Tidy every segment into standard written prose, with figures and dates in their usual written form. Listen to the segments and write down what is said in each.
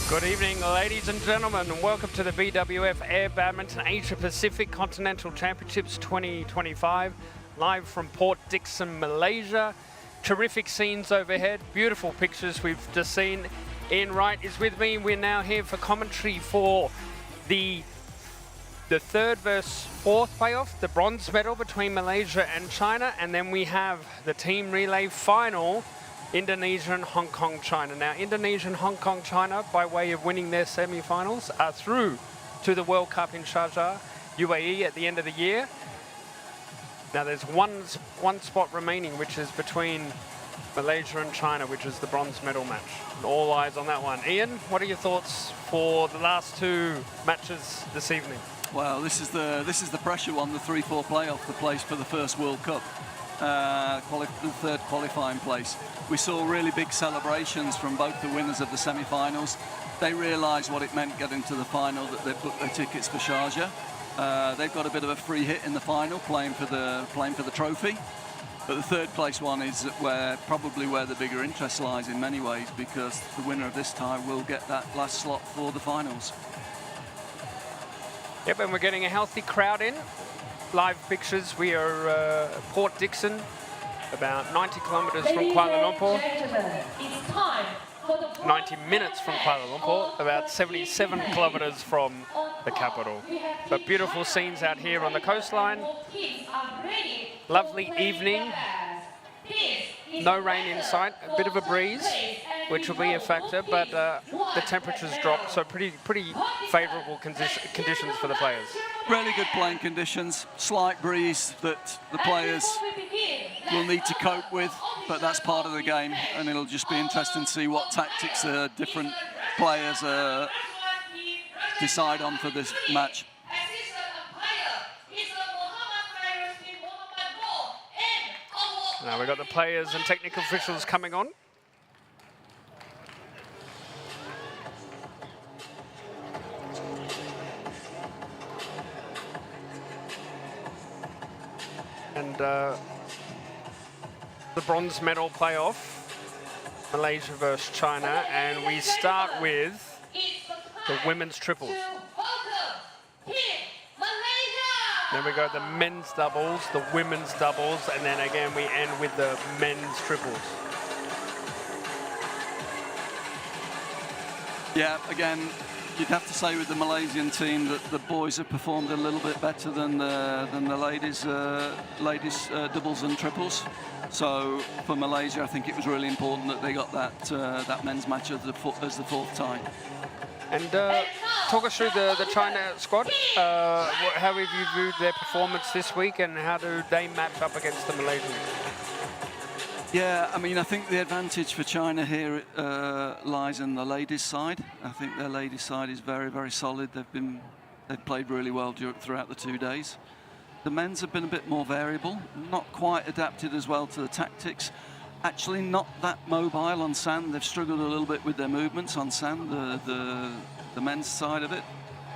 Good evening, ladies and gentlemen, and welcome to the BWF Air Badminton Asia Pacific Continental Championships 2025, live from Port Dickson, Malaysia. Terrific scenes overhead, beautiful pictures we've just seen. Ian Wright is with me. We're now here for commentary for the third versus fourth playoff, the bronze medal between Malaysia and China, and then we have the team relay final, Indonesia and Hong Kong, China. Now, Indonesia and Hong Kong, China, by way of winning their semi-finals, are through to the World Cup in Sharjah, UAE, at the end of the year. Now, there's one spot remaining, which is between Malaysia and China, which is the bronze medal match. And all eyes on that one. Ian, what are your thoughts for the last two matches this evening? Well, this is the pressure one, the 3-4 playoff, the place for the first World Cup, the third qualifying place. We saw really big celebrations from both the winners of the semi-finals. They realised what it meant getting to the final, that they've booked their tickets for Sharjah. They've got a bit of a free hit in the final, playing for the trophy. But the third place one is probably where the bigger interest lies in many ways, because the winner of this tie will get that last slot for the finals. Yep, and we're getting a healthy crowd in. Live pictures. We are Port Dickson, about 90 kilometres from Kuala Lumpur. 90 minutes from Kuala Lumpur, about 77 kilometres from the capital. But beautiful scenes out here on the coastline. Lovely evening. No rain in sight, a bit of a breeze, which will be a factor, but the temperatures drop, so pretty favourable conditions for the players. Really good playing conditions, slight breeze that the players will need to cope with, but that's part of the game, and it'll just be interesting to see what tactics different players decide on for this match. Now we've got the players and technical officials coming on. And the bronze medal playoff, Malaysia versus China, and we start with the women's triples. Then we go the men's doubles, the women's doubles, and then again we end with the men's triples. Yeah, again, you'd have to say with the Malaysian team that the boys have performed a little bit better than the ladies doubles and triples. So for Malaysia, I think it was really important that they got that men's match as the fourth tie. And talk us through the China squad. How have you viewed their performance this week, and how do they match up against the Malaysians? Yeah, I mean, I think the advantage for China here lies in the ladies' side. I think their ladies' side is very, very solid. They've played really well throughout the 2 days. The men's have been a bit more variable, not quite adapted as well to the tactics. Actually, not that mobile on sand. They've struggled a little bit with their movements on sand, the men's side of it.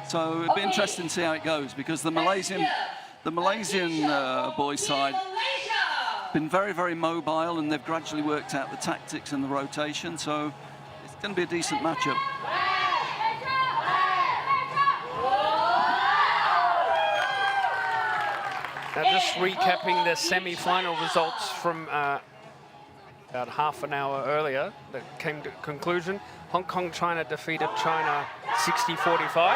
So it'll be interesting to see how it goes, because the Malaysian boys' side been very, very mobile, and they've gradually worked out the tactics and the rotation. So it's going to be a decent matchup. Now, just recapping the semi-final results from about half an hour earlier that came to conclusion. Hong Kong, China defeated China 60-45.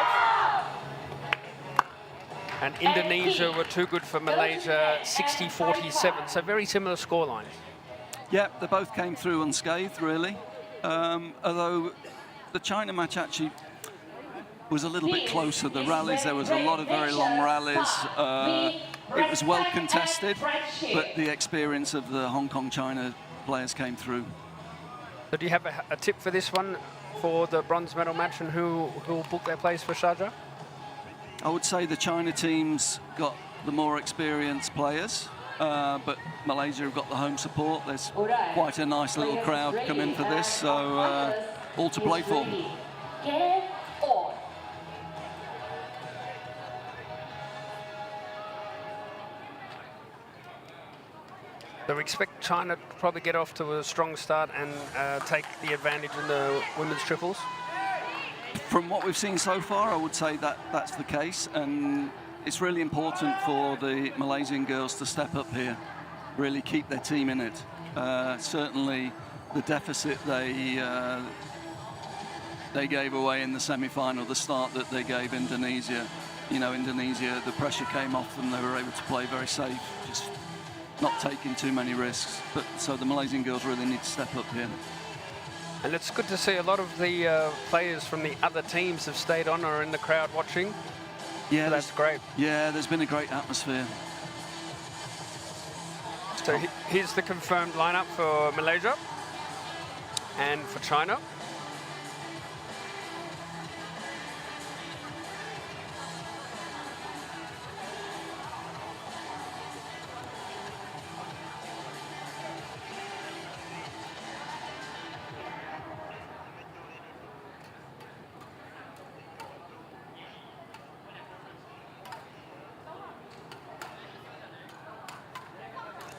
And Indonesia were too good for Malaysia 60-47. So very similar scorelines. Yeah, they both came through unscathed, really. Although the China match actually was a little bit closer. The rallies, there was a lot of very long rallies. It was well contested, but the experience of the Hong Kong, China players came through. So do you have a tip for this one, for the bronze medal match, and who will book their place for Sharjah? I would say the China team's got the more experienced players, but Malaysia have got the home support. There's quite a nice little crowd coming for this, so all to play for. So we expect China to probably get off to a strong start and take the advantage in the women's triples. From what we've seen so far, I would say that that's the case, and it's really important for the Malaysian girls to step up here, really keep their team in it. Certainly, the deficit they gave away in the semi-final, the start that they gave Indonesia. You know, Indonesia, the pressure came off them. They were able to play very safe, just not taking too many risks. But so the Malaysian girls really need to step up here. And it's good to see a lot of the players from the other teams have stayed on or are in the crowd watching. Yeah, so that's great. Yeah, there's been a great atmosphere. So here's the confirmed lineup for Malaysia and for China.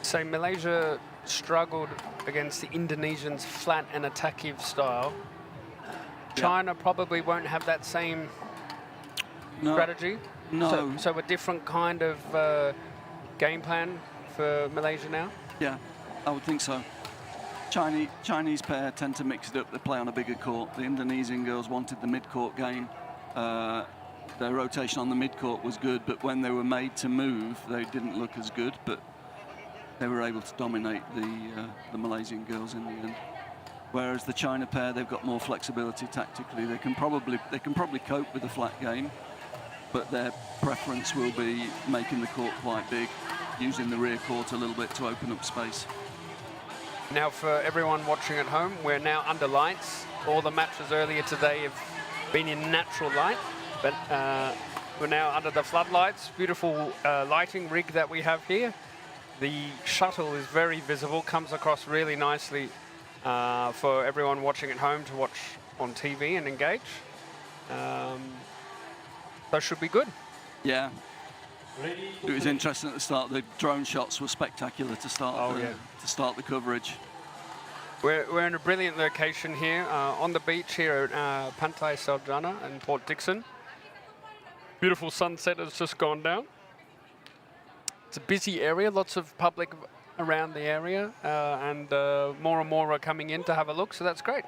So Malaysia struggled against the Indonesians' flat and attackive style. China probably won't have that same strategy. No. So a different kind of game plan for Malaysia now? Yeah, I would think so. Chinese pair tend to mix it up. They play on a bigger court. The Indonesian girls wanted the mid-court game. Their rotation on the mid-court was good, but when they were made to move, they didn't look as good. But they were able to dominate the Malaysian girls in the end. Whereas the China pair, they've got more flexibility tactically. They can probably cope with a flat game, but their preference will be making the court quite big, using the rear court a little bit to open up space. Now for everyone watching at home, we're now under lights. All the matches earlier today have been in natural light, but we're now under the floodlights. Beautiful lighting rig that we have here. The shuttle is very visible, comes across really nicely for everyone watching at home to watch on TV and engage. That should be good. Yeah. It was interesting at the start. The drone shots were spectacular to start to start the coverage. We're in a brilliant location here on the beach here at Pantai Sarjana in Port Dickson. Beautiful sunset has just gone down. It's a busy area, lots of public around the area, and more and more are coming in to have a look, so that's great.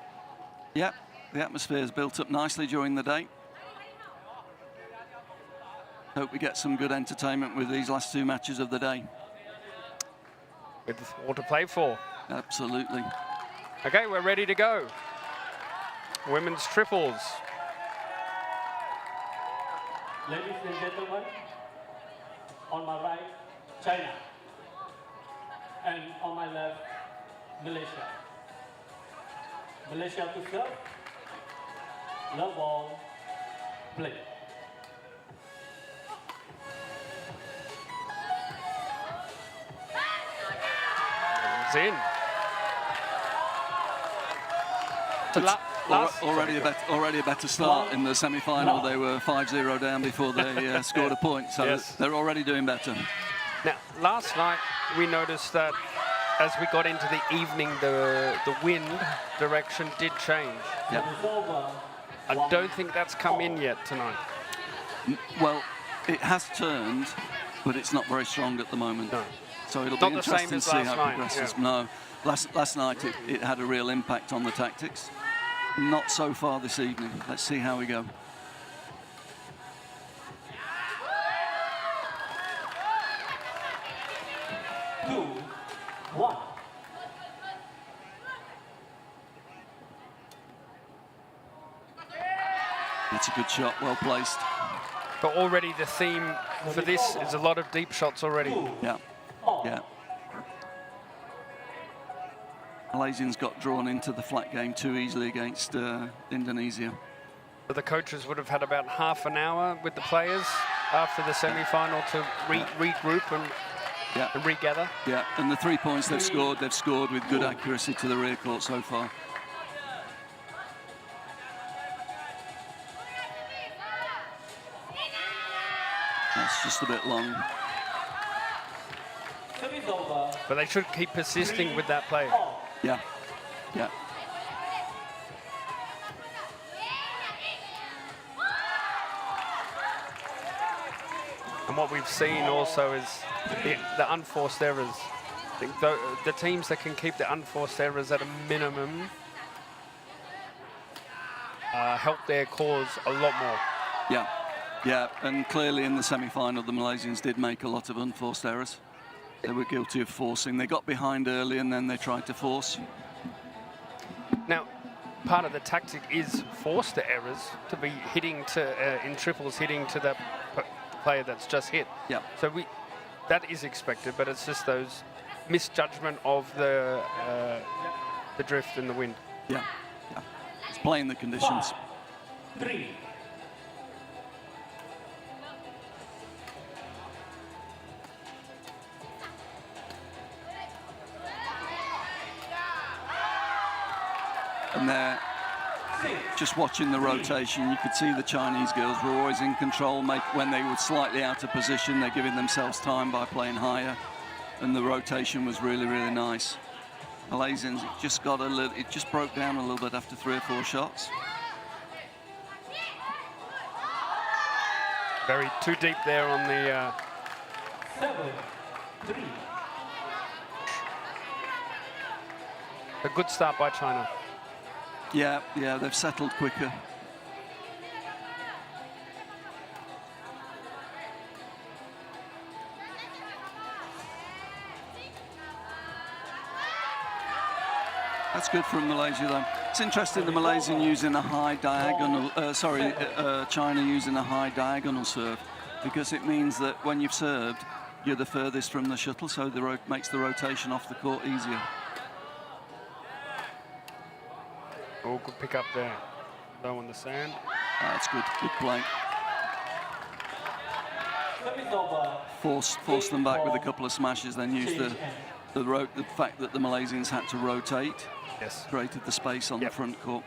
Yeah, the atmosphere is built up nicely during the day. Hope we get some good entertainment with these last two matches of the day. With all to play for. Absolutely. Okay, we're ready to go. Women's triples. Ladies and gentlemen, on my right, China, and on my left, Malaysia. Malaysia to serve, love ball, play. It's in. Already a better start in the semi-final. They were 5-0 down before they scored a point, so they're already doing better. Now, last night we noticed that as we got into the evening, the wind direction did change. Yep. I don't think that's come in yet tonight. Well, it has turned, but it's not very strong at the moment. No. So it'll Not be the same interesting as to see last how it night, progresses. yeah. No, last night it had a real impact on the tactics. Not so far this evening. Let's see how we go. That's a good shot, well placed. But already the theme for this is a lot of deep shots already. Yeah, yeah. Malaysians got drawn into the flat game too easily against Indonesia. But the coaches would have had about half an hour with the players after the semi-final to regroup and regather. Yeah, and the 3 points they've scored with good accuracy to the rear court so far. That's just a bit long. But they should keep persisting with that play. Yeah, yeah. And what we've seen also is the unforced errors. I think the teams that can keep the unforced errors at a minimum help their cause a lot more. Yeah, yeah, and clearly in the semi-final, the Malaysians did make a lot of unforced errors. They were guilty of forcing. They got behind early and then they tried to force. Now, part of the tactic is force the errors to be hitting to, in triples, hitting to that player that's just hit. Yeah. So that is expected, but it's just those misjudgment of the drift and the wind. Yeah, yeah. It's playing the conditions. 5-3. And they're just watching the rotation. You could see the Chinese girls were always in control. When they were slightly out of position, they're giving themselves time by playing higher. And the rotation was really, really nice. Malaysians, it just broke down a little bit after 3 or 4 shots. Very too deep there on the... 7-3. A good start by China. Yeah, yeah, they've settled quicker. That's good from Malaysia, though. It's interesting the Malaysian using a high diagonal, China using a high diagonal serve, because it means that when you've served, you're the furthest from the shuttle, so makes the rotation off the court easier. Oh, good pick up there. Low on the sand. That's good play. Service over. Force them back with a couple of smashes, then use the fact that the Malaysians had to rotate. Yes. Created the space on the front court.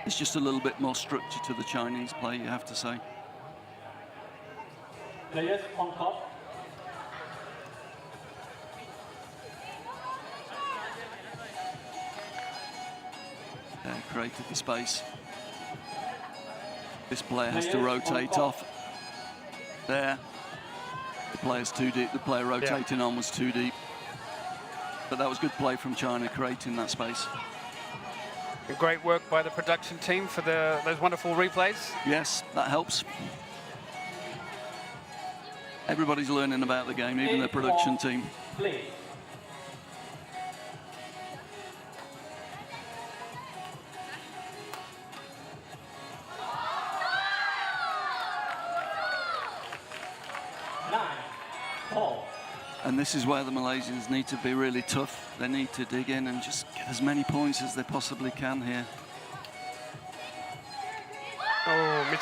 It's just a little bit more structure to the Chinese play, you have to say. Players on top. Created the space. This player has to rotate off. There. The player's too deep. The player rotating on was too deep. But that was good play from China, creating that space. And great work by the production team for those wonderful replays. Yes, that helps. Everybody's learning about the game, even the production team. Play. And this is where the Malaysians need to be really tough. They need to dig in and just get as many points as they possibly can here. Oh,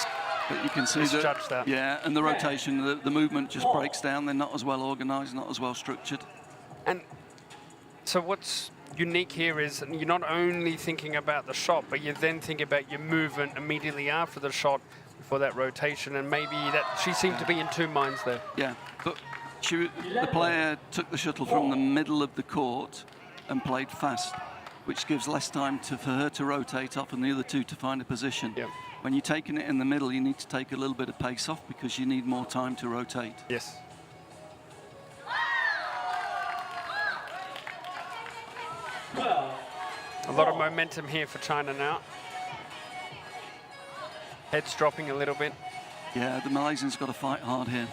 but you can see that. Yeah, and the rotation, the movement just breaks down. They're not as well organised, not as well structured. And so what's unique here is you're not only thinking about the shot, but you then think about your movement immediately after the shot for that rotation. And maybe that she seemed to be in 2 minds there. Yeah, but the player took the shuttle from the middle of the court and played fast, which gives less time for her to rotate off and the other two to find a position. Yep. When you're taking it in the middle, you need to take a little bit of pace off because you need more time to rotate. Yes. A lot of momentum here for China now. Heads dropping a little bit. Yeah, the Malaysians got to fight hard here.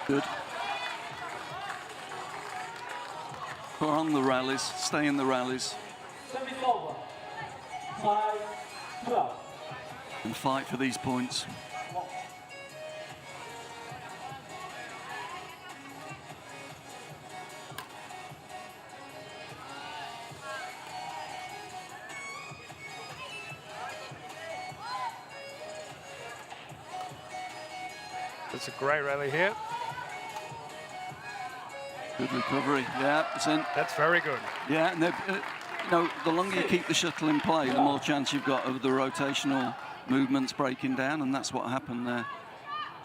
Good. We're on the rallies, stay in the rallies. Service over. 5-12. And fight for these points. It's a great rally here. Good recovery. Yeah, it's in. That's very good. Yeah, and the longer you keep the shuttle in play, the more chance you've got of the rotational movements breaking down, and that's what happened there.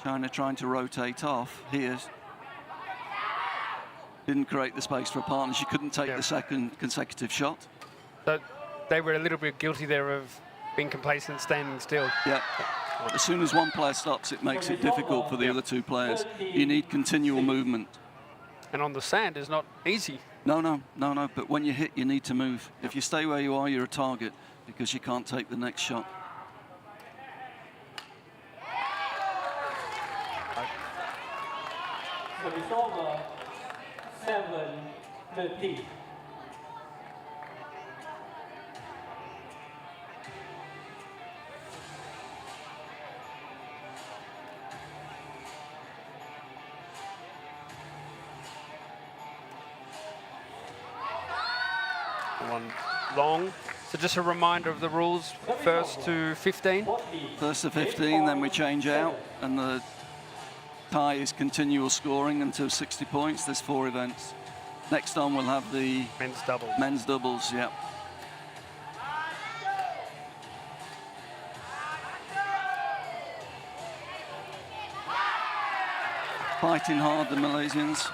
China trying to rotate off here. didn't create the space for a partner. She couldn't take the second consecutive shot. So they were a little bit guilty there of being complacent, standing still. Yeah. As soon as one player stops, it makes it difficult for the other two players. You need continual movement. And on the sand is not easy. No. But when you hit, you need to move. If you stay where you are, you're a target because you can't take the next shot. So it's over 7-13. One long. So just a reminder of the rules, first to 15. First to 15, then we change out, and the tie is continual scoring until 60 points. There's 4 events. Next on, we'll have the Men's doubles. Men's doubles, yeah. Fighting hard, the Malaysians.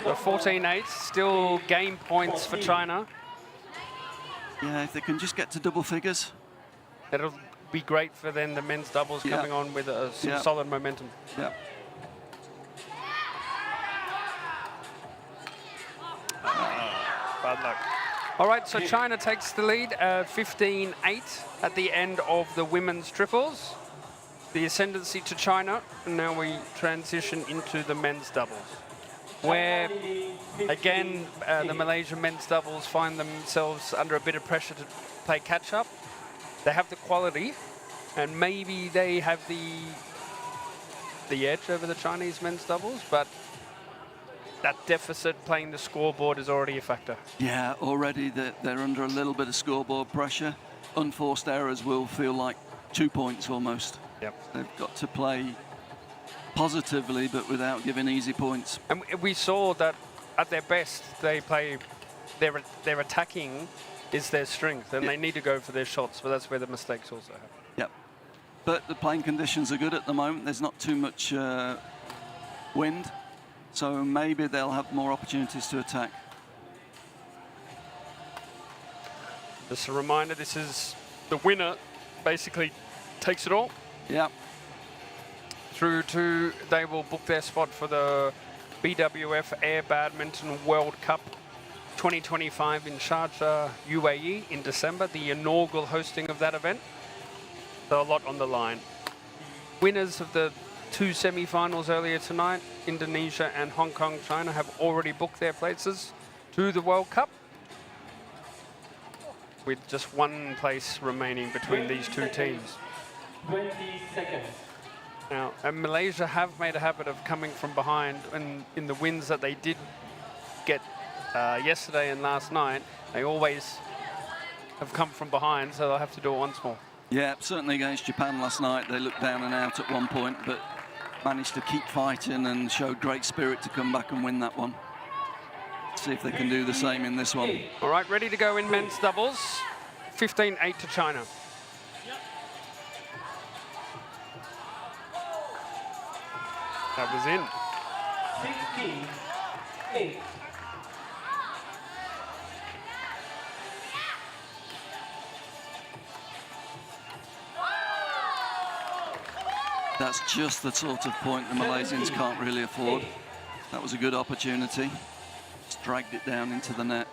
So 14-8, still game points for China. Yeah, if they can just get to double figures. It'll be great for then the men's doubles coming on with some solid momentum. Yeah. Bad luck. All right, so China takes the lead, 15-8 at the end of the women's triples. The ascendancy to China, and now we transition into the men's doubles, where, again, the Malaysian men's doubles find themselves under a bit of pressure to play catch-up. They have the quality, and maybe they have the edge over the Chinese men's doubles, but that deficit playing the scoreboard is already a factor. Yeah, already they're under a little bit of scoreboard pressure. Unforced errors will feel like 2 points almost. Yep. They've got to play positively, but without giving easy points. And we saw that at their best, they play, their attacking is their strength, and they need to go for their shots, but that's where the mistakes also happen. Yep. But the playing conditions are good at the moment. There's not too much wind, so maybe they'll have more opportunities to attack. Just a reminder, this is the winner basically takes it all. Yeah. Through to, they will book their spot for the BWF Air Badminton World Cup 2025 in Sharjah, UAE in December, the inaugural hosting of that event. So a lot on the line. Winners of the 2 semi-finals earlier tonight, Indonesia and Hong Kong, China, have already booked their places to the World Cup, with just 1 place remaining between these 2 teams. 20 seconds. Now, and Malaysia have made a habit of coming from behind, and in the wins that they did get yesterday and last night, they always have come from behind, so they'll have to do it once more. Yeah, certainly against Japan last night, they looked down and out at one point, but managed to keep fighting and showed great spirit to come back and win that one. See if they can do the same in this one. All right, ready to go in men's doubles. 15-8 to China. That was in. 16-8. That's just the sort of point the Malaysians can't really afford. That was a good opportunity. Just dragged it down into the net.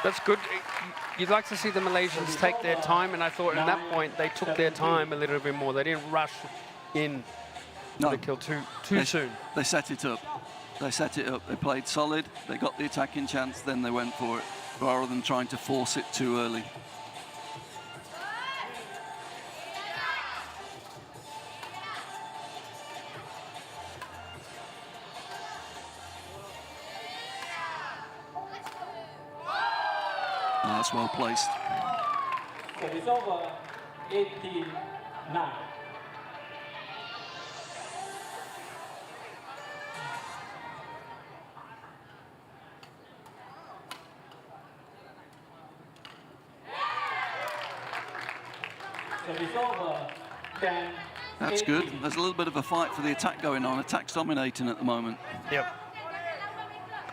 That's good. You'd like to see the Malaysians take their time, and I thought at that point they took their time a little bit more. They didn't rush in to the kill too soon. They set it up. They set it up. They played solid. They got the attacking chance, then they went for it, rather than trying to force it too early. That's well placed. So it's over 18-9. Service over. 10. That's good. There's a little bit of a fight for the attack going on. Attack's dominating at the moment. Yep.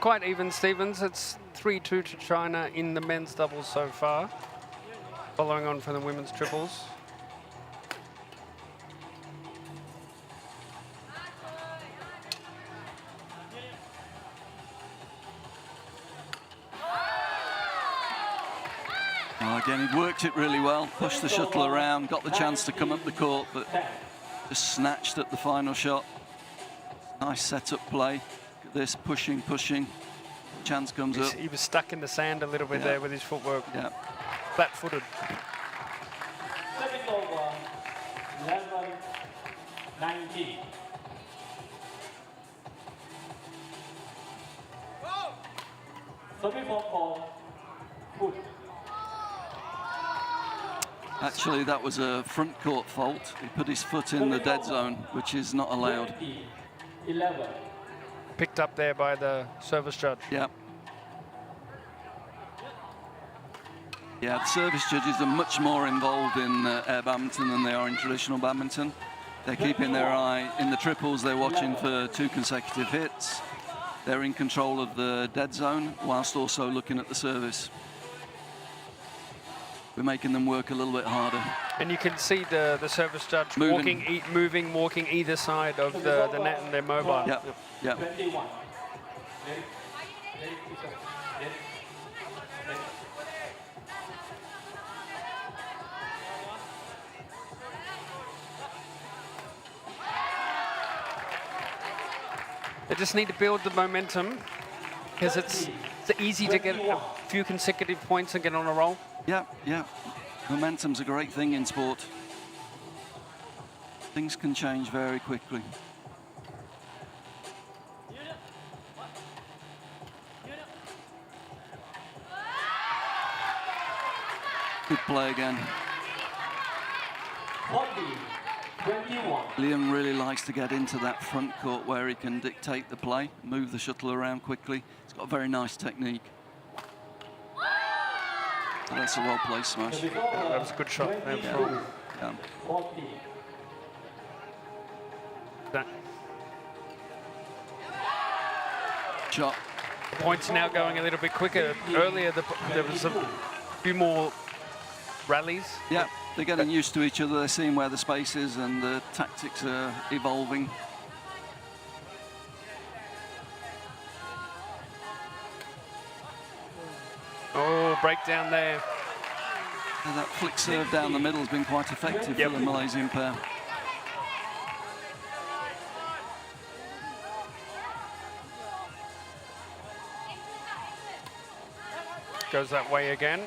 Quite even, Stevens. It's 3-2 to China in the men's doubles so far. Following on from the women's triples. Again, he worked it really well, pushed the shuttle around, got the chance to come up the court, but just snatched at the final shot. Nice setup play. Look at this, pushing. Chance comes up. He was stuck in the sand a little bit there with his footwork. Yeah. Flat-footed. Service over. 11-19. Service over. Good. Actually, that was a front court fault. He put his foot in the dead zone, which is not allowed. 11. Picked up there by the service judge. Yeah. Yeah, the service judges are much more involved in air badminton than they are in traditional badminton. They're keeping their eye in the triples. They're watching for 2 consecutive hits. They're in control of the dead zone whilst also looking at the service. We're making them work a little bit harder. And you can see the service judge Moving. walking either side of the net, and they're mobile. Yeah, yeah. 21. They just need to build the momentum, because it's easy to get a few consecutive points and get on a roll. Yeah, yeah. Momentum's a great thing in sport. Things can change very quickly. Good play again. 21. Liam really likes to get into that front court where he can dictate the play, move the shuttle around quickly. He's got a very nice technique. So that's a well-placed smash. That was a good shot. Yeah. 40. That Shot. points are now going a little bit quicker. Earlier, there was a few more rallies. Yeah, they're getting used to each other. They're seeing where the space is, and the tactics are evolving. Oh, breakdown there. And that flick serve down the middle has been quite effective for the Malaysian pair. Goes that way again.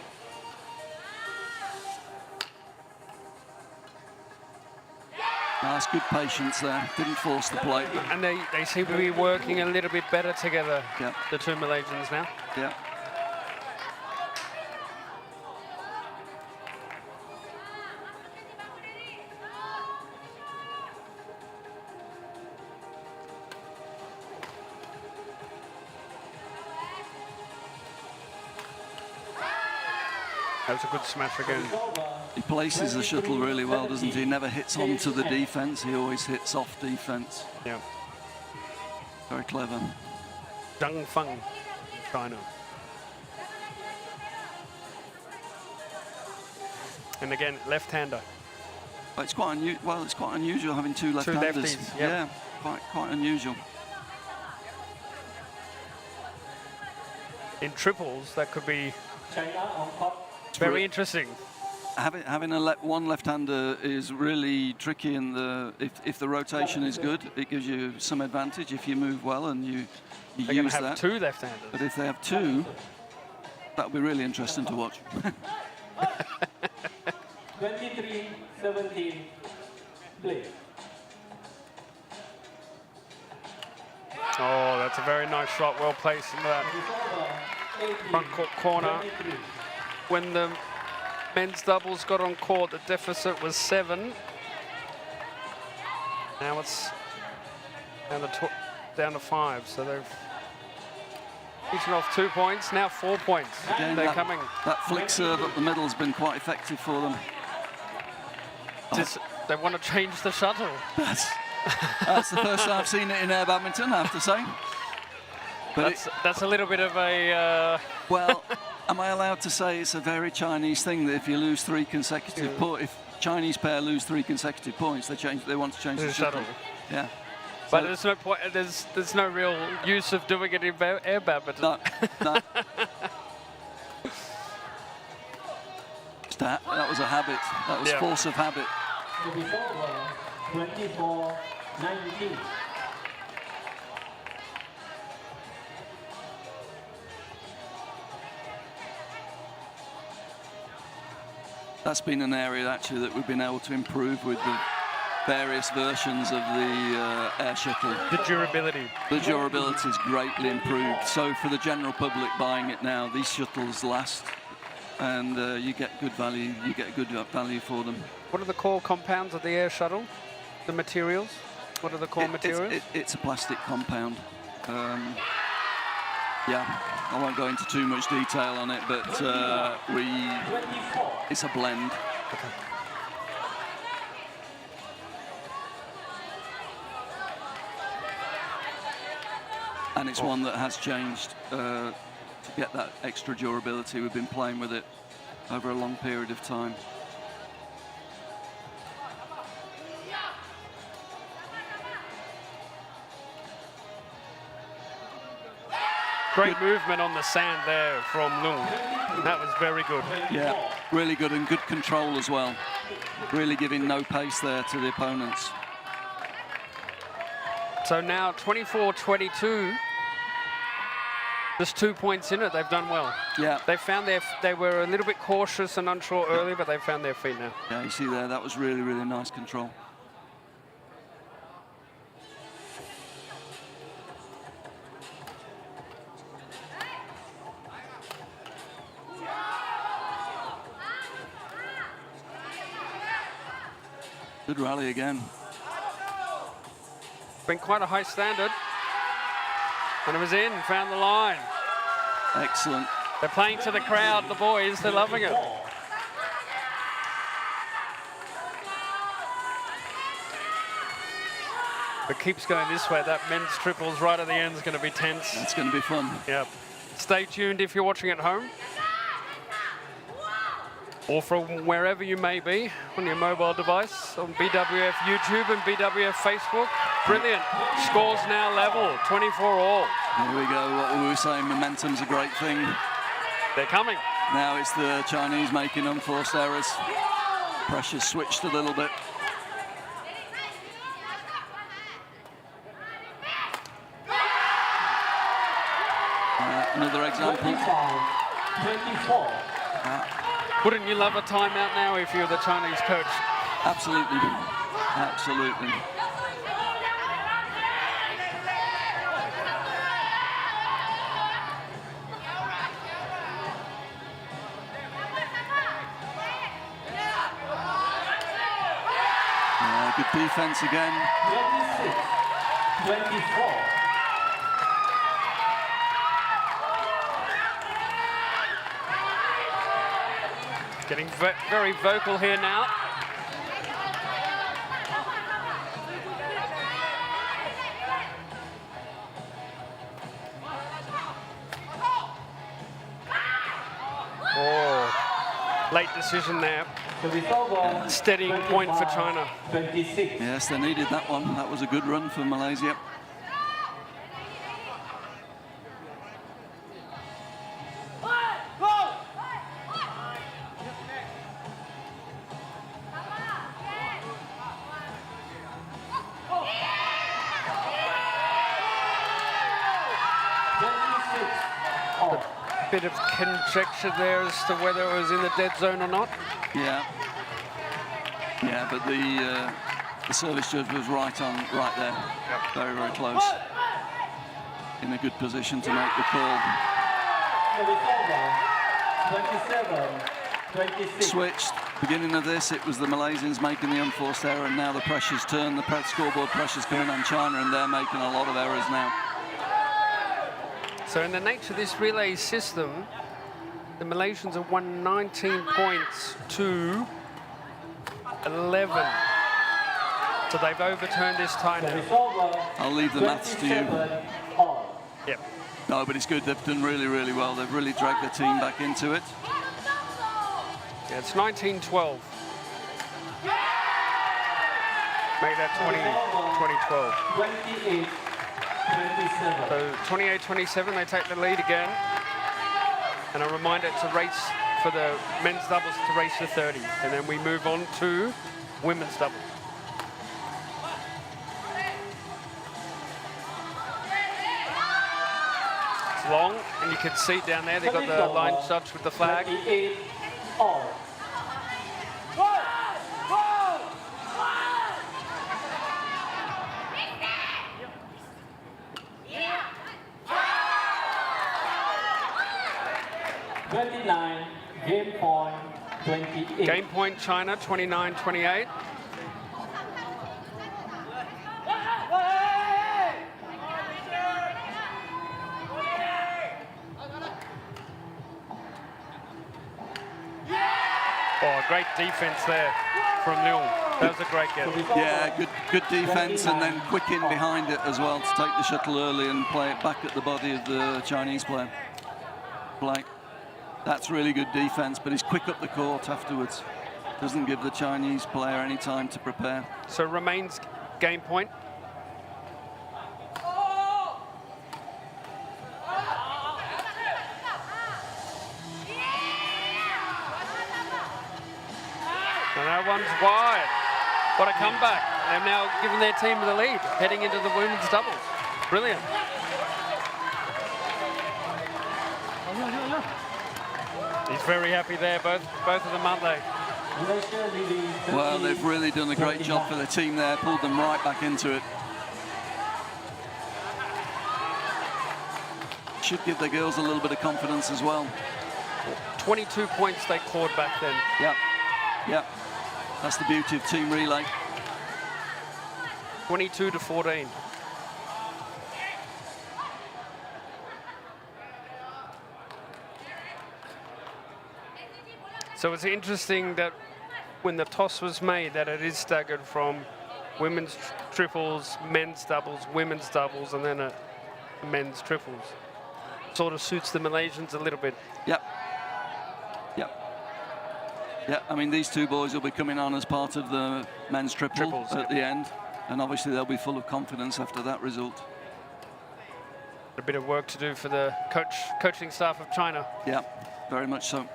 Nice, good patience there. Didn't force the play. And they seem to be working a little bit better together, Yeah. the two Malaysians now. Yeah. That was a good smash again. He places the shuttle really well, doesn't he? He never hits onto the defense. He always hits off defense. Yeah. Very clever. Zhang Feng, China. And again, left-hander. But it's quite it's quite unusual having two left-handers. lefties, Yeah, quite unusual. In triples, that could be China on top. very interesting. Having one left-hander is really tricky, and if the rotation is good, it gives you some advantage if you move well and you They're going use to have that. two left-handers. But if they have two, that'll be really interesting to watch. 23-17. Play. Oh, that's a very nice shot, well placed into that front court corner. When the men's doubles got on court, the deficit was 7. Now it's down to 5, so they've eaten off 2 points, now 4 points. Again, They're coming. That flick serve up the middle has been quite effective for them. They want to change the shuttle. That's the first time I've seen it in air badminton, I have to say. But that's a little bit of a... Well, am I allowed to say it's a very Chinese thing that if you lose 3 consecutive points, if Chinese pair lose 3 consecutive points, they want to change the shuttle. Yeah. But there's no point. There's no real use of doing it in air badminton. No. That was a habit. That was force of habit. 24-19. That's been an area actually that we've been able to improve with the various versions of the air shuttle. The durability. The durability is greatly improved. So for the general public buying it now, these shuttles last, and you get good value. You get good value for them. What are the core compounds of the air shuttle? The materials? What are the core materials? It's a plastic compound. Yeah, I won't go into too much detail on it, but it's a blend. Okay. And it's one that has changed to get that extra durability. We've been playing with it over a long period of time. Great movement on the sand there from Lung. That was very good. Yeah, really good, and good control as well. Really giving no pace there to the opponents. So now 24-22. Just 2 points in it. They've done well. Yeah. They were a little bit cautious and unsure earlier, but they've found their feet now. Yeah, you see there, that was really, really nice control. Good rally again. Been quite a high standard. And it was in, found the line. Excellent. They're playing to the crowd, the boys, they're loving it. It keeps going this way. That men's triples right at the end is going to be tense. That's going to be fun. Yep. Stay tuned if you're watching at home. Or from wherever you may be on your mobile device, on BWF YouTube and BWF Facebook. Brilliant. Scores now level, 24-all. Here we go. What we were saying, momentum's a great thing. They're coming. Now it's the Chinese making unforced errors. Pressure's switched a little bit. Another example. 24. Wouldn't you love a timeout now if you're the Chinese coach? Absolutely. Absolutely. Good defense again. 26-24. Getting very vocal here now. Oh, late decision there. Steadying point for China. 26. Yes, they needed that one. That was a good run for Malaysia. Bit of conjecture there as to whether it was in the dead zone or not. Yeah. Yeah, but the service judge was right there. Yep. Very, very close. In a good position to make the call. 27-26. Switched. Beginning of this, it was the Malaysians making the unforced error, and now the pressure's turned. The scoreboard pressure's coming on China, and they're making a lot of errors now. So in the nature of this relay system, the Malaysians have won 19 points to 11. So they've overturned this tie now. Service over. I'll leave the maths to you. 27 all. Yep. No, but it's good. They've done really, really well. They've really dragged the team back into it. Yeah, it's 19-12. Make that 20-12. 28-27. So 28-27, they take the lead again. And a reminder to race for the men's doubles to race to 30. And then we move on to women's doubles. It's long, and you can see down there, they've got the line judge with the flag. 28 all. Game point 28. Game point China, 29-28. Oh, great defense there from Lil. That was a great get. Yeah, good defense, and then quick in behind it as well to take the shuttle early and play it back at the body of the Chinese player. That's really good defense, but he's quick up the court afterwards. Doesn't give the Chinese player any time to prepare. So remains game point. And that one's wide. What a comeback. They've now given their team the lead, heading into the women's doubles. Brilliant. He's very happy there, both of them, aren't they? Well, they've really done a great job for the team there, pulled them right back into it. Should give the girls a little bit of confidence as well. 22 points they clawed back then. Yep. That's the beauty of team relay. 22-14. So it's interesting that when the toss was made, that it is staggered from women's triples, men's doubles, women's doubles, and then a men's triples. Sort of suits the Malaysians a little bit. Yep. I mean, these two boys will be coming on as part of the men's triples at the end, and obviously they'll be full of confidence after that result. A bit of work to do for the coaching staff of China. Yeah, very much so.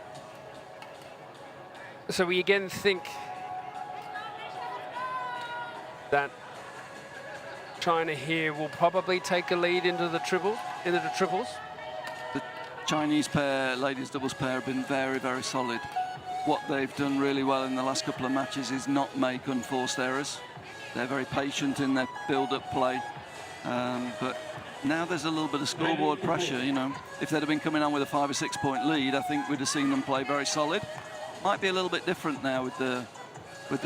So we again think that China here will probably take a lead into the triples. The Chinese pair, ladies doubles pair, have been very, very solid. What they've done really well in the last couple of matches is not make unforced errors. They're very patient in their build-up play, but now there's a little bit of scoreboard pressure. You know, if they'd have been coming on with a 5 or 6 point lead, I think we'd have seen them play very solid. Might be a little bit different now with the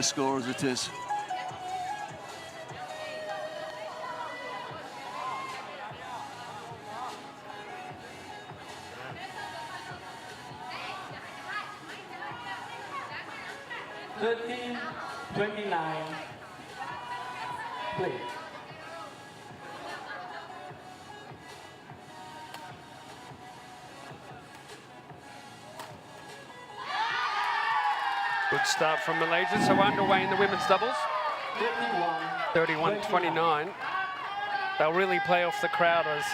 score as it is. $13.29. Please. Good start from Malaysia, so underway in the women's doubles. 31-29. They'll really play off the crowd as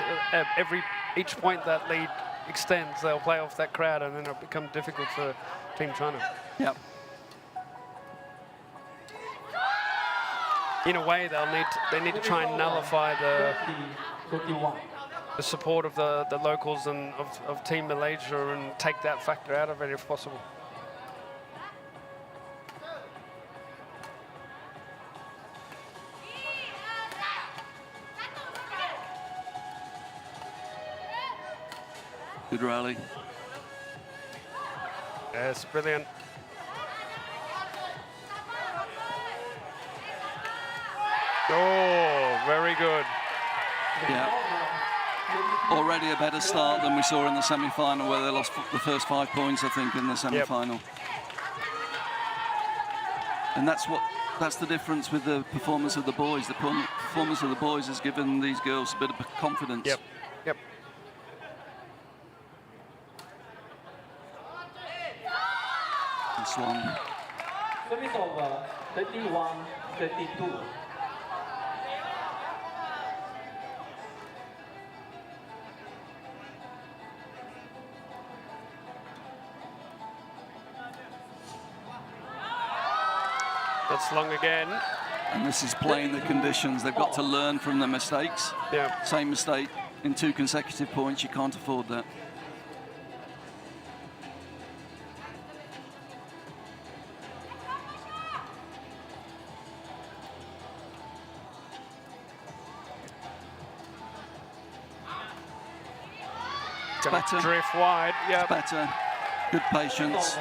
each point that lead extends, they'll play off that crowd, and then it'll become difficult for Team China. Yep. In a way, they need to try and nullify the support of the locals and of Team Malaysia and take that factor out of it if possible. Good rally. Yes, brilliant. Oh, very good. Yeah. Already a better start than we saw in the semi-final, where they lost the first 5 points, I think, in the semi-final. Yep. And that's the difference with the performance of the boys. The performance of the boys has given these girls a bit of confidence. Yep. Yep. This one. Service over 31-32. That's long again. And this is playing the conditions. They've got to learn from their mistakes. Yeah. Same mistake in 2 consecutive points. You can't afford that. Better. Drift wide. Yeah. Better. Good patience.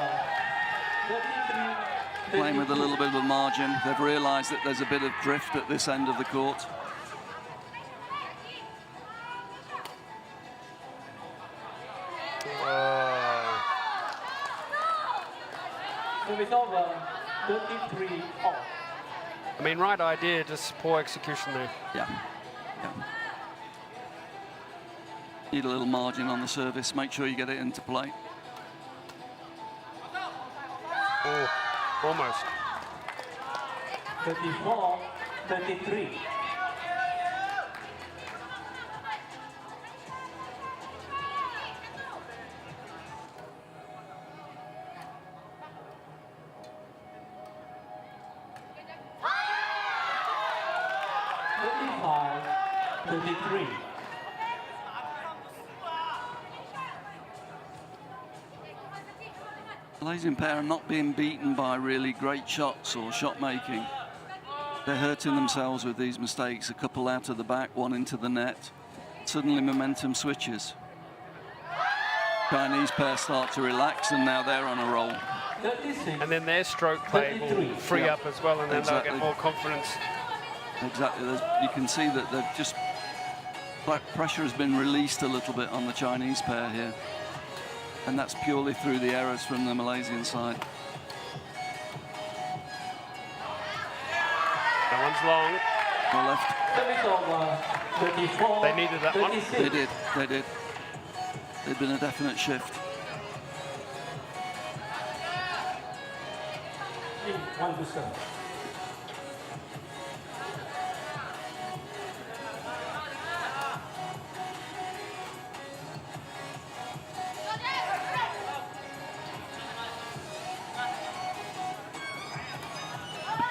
Playing with a little bit of a margin. They've realised that there's a bit of drift at this end of the court. Service over 33 all. I mean, right idea, just poor execution there. Yeah. Need a little margin on the service. Make sure you get it into play. Oh, almost. 34-33. Malaysian pair are not being beaten by really great shots or shot making. They're hurting themselves with these mistakes. A couple out of the back, one into the net. Suddenly momentum switches. Chinese pair start to relax and now they're on a roll. And then their stroke play will free up as well, and then they'll get more confidence. Exactly. You can see that they've just... pressure has been released a little bit on the Chinese pair here. And that's purely through the errors from the Malaysian side. That one's long. Or left. They needed that one. They did. There'd been a definite shift.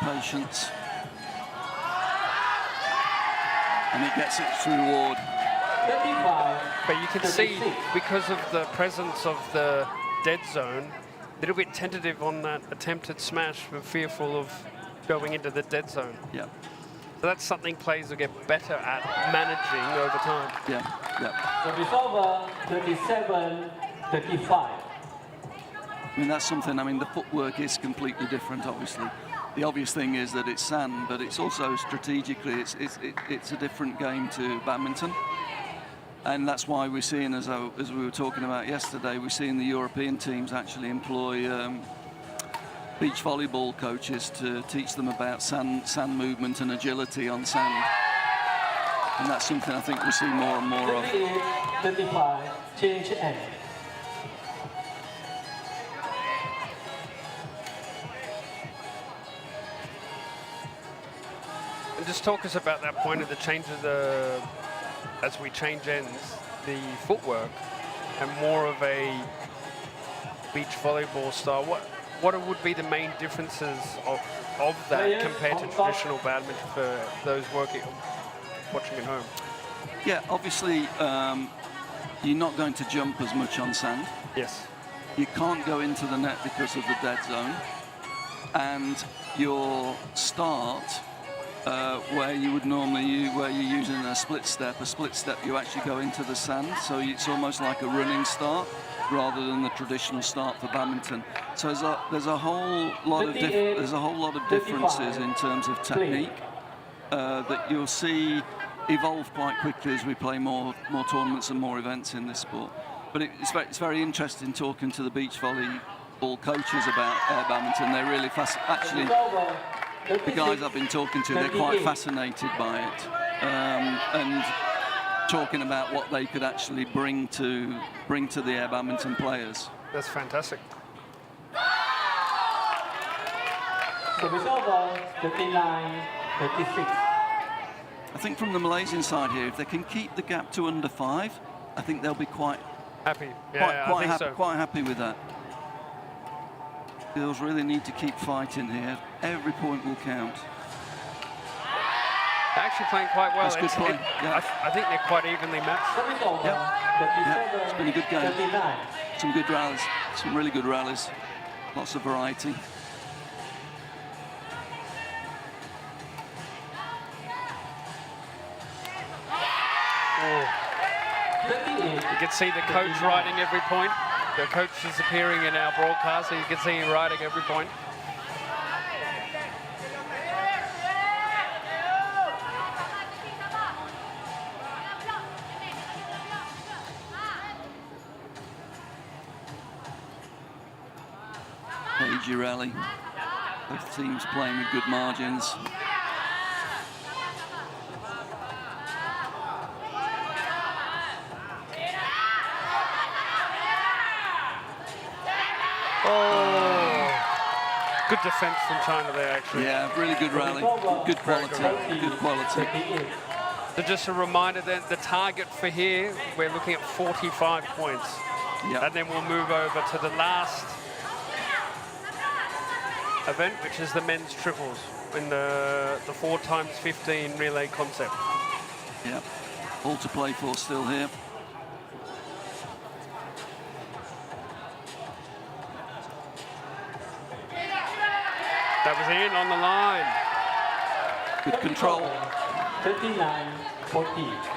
Patience. And he gets its reward. But you can see, because of the presence of the dead zone, a little bit tentative on that attempted smash, but fearful of going into the dead zone. Yeah. So that's something players will get better at managing over time. Yeah. Service over 37-35. I mean, that's something, the footwork is completely different, obviously. The obvious thing is that it's sand, but it's also strategically, it's a different game to badminton. And that's why we're seeing, as we were talking about yesterday, we're seeing the European teams actually employ beach volleyball coaches to teach them about sand movement and agility on sand. And that's something I think we'll see more and more of. 38-35, change end. And just talk us about that point of the change of the, as we change ends, the footwork, and more of a beach volleyball style. What would be the main differences of that compared to traditional badminton for those watching at home? Yeah, obviously, you're not going to jump as much on sand. Yes. You can't go into the net because of the dead zone. And your start, where you would normally, where you're using a split step you actually go into the sand. So it's almost like a running start rather than the traditional start for badminton. So there's a whole lot of differences in terms of technique that you'll see evolve quite quickly as we play more tournaments and more events in this sport. But it's very interesting talking to the beach volley all coaches about air badminton. They're really actually, the guys I've been talking to, they're quite fascinated by it, and talking about what they could actually bring to the air badminton players. That's fantastic. Service over, 39, 36. I think from the Malaysian side here, if they can keep the gap to under 5, I think they'll be quite happy. Yeah, quite happy with that. Girls really need to keep fighting here. Every point will count. They're actually playing quite well. That's good play. Yeah. I think they're quite evenly matched. Service over, Yeah, it's been a good game. 39. Some good rallies, some really good rallies. Lots of variety. You can see the coach riding every point. The coach is appearing in our broadcast, so you can see him riding every point. Cagey rally. Both teams playing with good margins. Good defense from China there, actually. Yeah, really good rally. Good quality. Good quality. So just a reminder that the target for here, we're looking at 45 points. Yep. And then we'll move over to the last event, which is the men's triples in the 4x15 relay concept. Yeah, all to play for still here. That was in on the line. Good control. 39-40.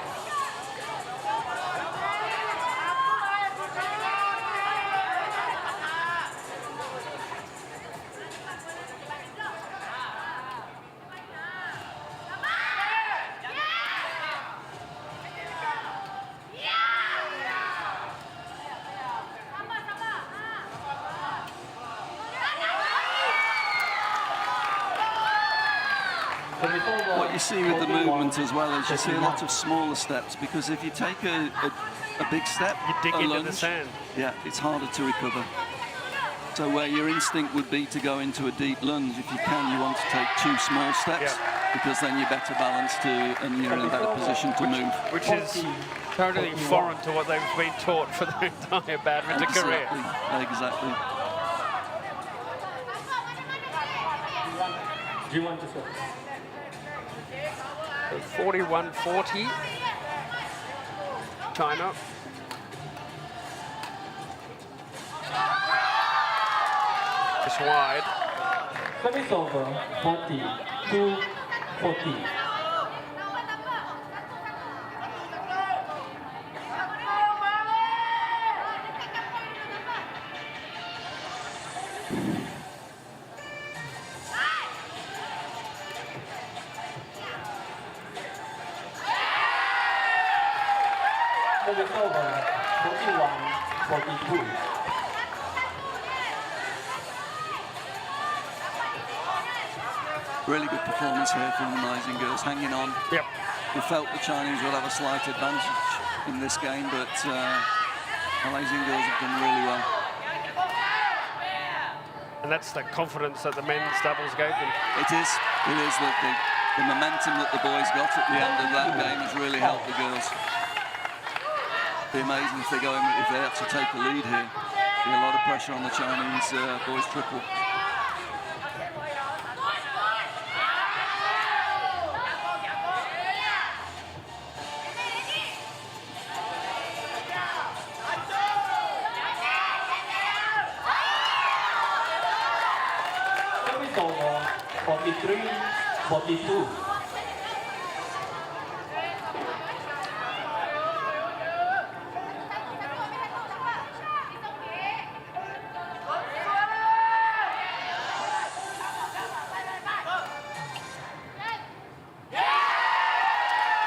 What you see with the movement as well is you see a lot of smaller steps, because if you take a big step, You dig a into lunge, the sand. yeah, it's harder to recover. So where your instinct would be to go into a deep lunge, if you can, you want to take 2 small steps, because then you're better balanced and you're in a better position to move. Which is totally foreign to what they've been taught for their entire badminton career. Exactly. Do you want to say? 41-40. China. Just wide. Service over, 42-40. Service over, 41-42. Really good performance here from the Malaysian girls, hanging on. Yep. We felt the Chinese would have a slight advantage in this game, but Malaysian girls have done really well. And that's the confidence that the men's doubles gave them. It is. It is. The momentum that the boys got at the end of that game has really helped the girls. It'd be amazing if they actually take the lead here. Be a lot of pressure on the Chinese boys triple. Service over, 43-42.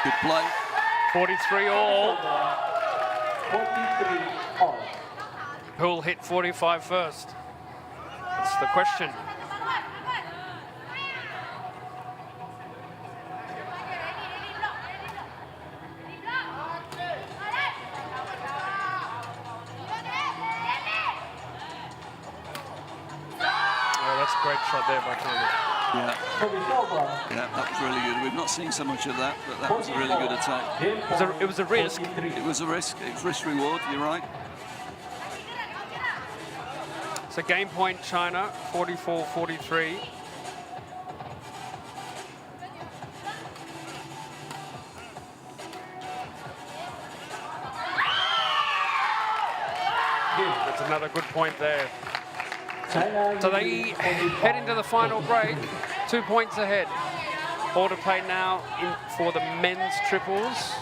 Good play. 43 all. 43 all. Who'll hit 45 first? ask the question. Oh, that's a great shot there by China. Yeah. Yeah, that was really good. We've not seen so much of that, but that was a really good attack. It was a risk. It was a risk. It was risk reward, you're right. So game point China, 44-43. That's another good point there. So they head into the final break, 2 points ahead. All to play now for the men's triples.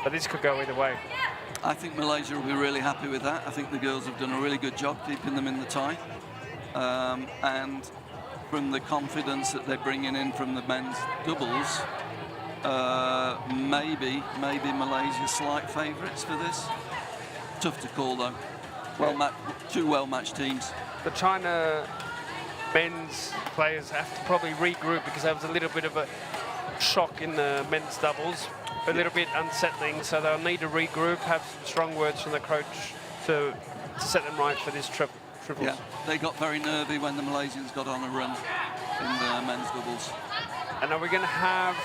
But this could go either way. I think Malaysia will be really happy with that. I think the girls have done a really good job keeping them in the tie. And from the confidence that they're bringing in from the men's doubles, maybe Malaysia's slight favourites for this. Tough to call though. Two well-matched teams. The China men's players have to probably regroup because there was a little bit of a shock in the men's doubles, a little bit unsettling, so they'll need to regroup, have some strong words from the coach to set them right for this triples. Yeah, they got very nervy when the Malaysians got on a run in the men's doubles. And are we going to have...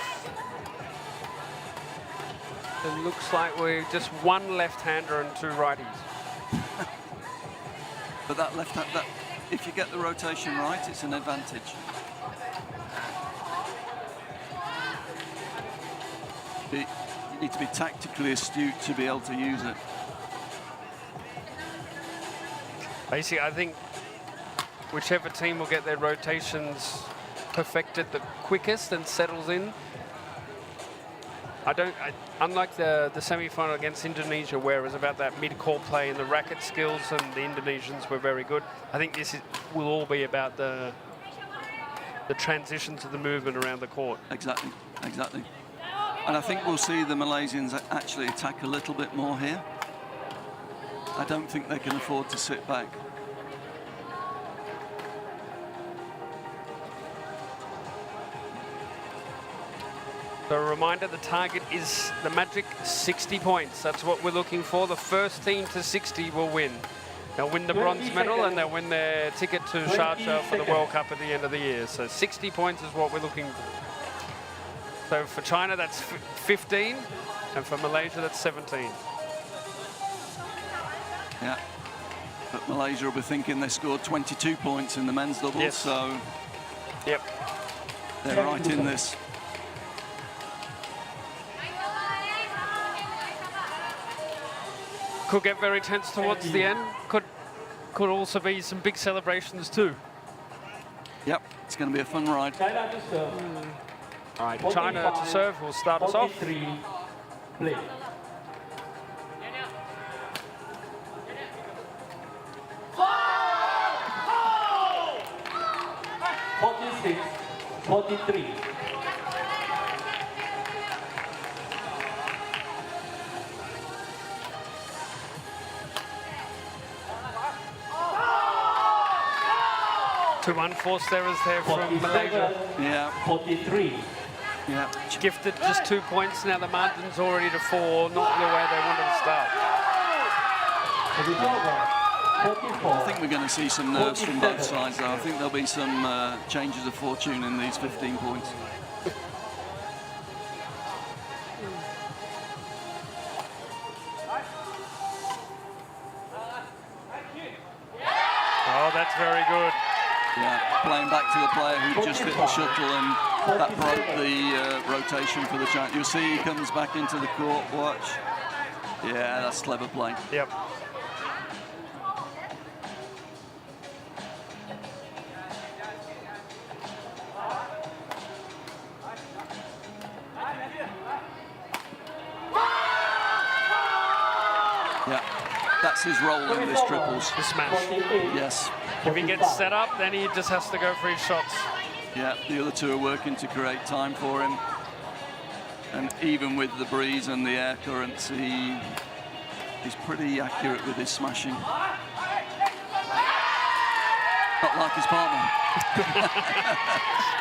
It looks like we're just one left-hander and two righties. But that left hand, if you get the rotation right, it's an advantage. You need to be tactically astute to be able to use it. Basically, I think whichever team will get their rotations perfected the quickest and settles in. Unlike the semi-final against Indonesia, where it was about that mid-court play and the racket skills, and the Indonesians were very good, I think this will all be about the transitions of the movement around the court. Exactly, exactly. And I think we'll see the Malaysians actually attack a little bit more here. I don't think they can afford to sit back. So a reminder, the target is the magic 60 points. That's what we're looking for. The first team to 60 will win. They'll win the bronze medal and they'll win their ticket to Sharjah for the World Cup at the end of the year. So 60 points is what we're looking for. So for China, that's 15, and for Malaysia, that's 17. Yeah, but Malaysia will be thinking they scored 22 points in the men's doubles, yes. So yep, they're right in this. Could get very tense towards the end. Could also be some big celebrations too. Yep, it's going to be a fun ride. China to serve. All right, China to serve will start us off. 43, play. 46, 43. Two unforced errors there from Malaysia. Yeah. 43. Yeah. Gifted just 2 points. Now the margin's already to 4, not the way they wanted to start. I think we're going to see some nerves from both sides, though. I think there'll be some changes of fortune in these 15 points. Oh, that's very good. Yeah, playing back to the player who just hit the shuttle, and that broke the rotation for the China. You'll see he comes back into the court. Watch. Yeah, that's clever play. Yep. Yeah, that's his role in this triples. The smash. Yes. If he gets set up, then he just has to go for his shots. Yeah, the other two are working to create time for him. And even with the breeze and the air currents, he's pretty accurate with his smashing. Not like his partner.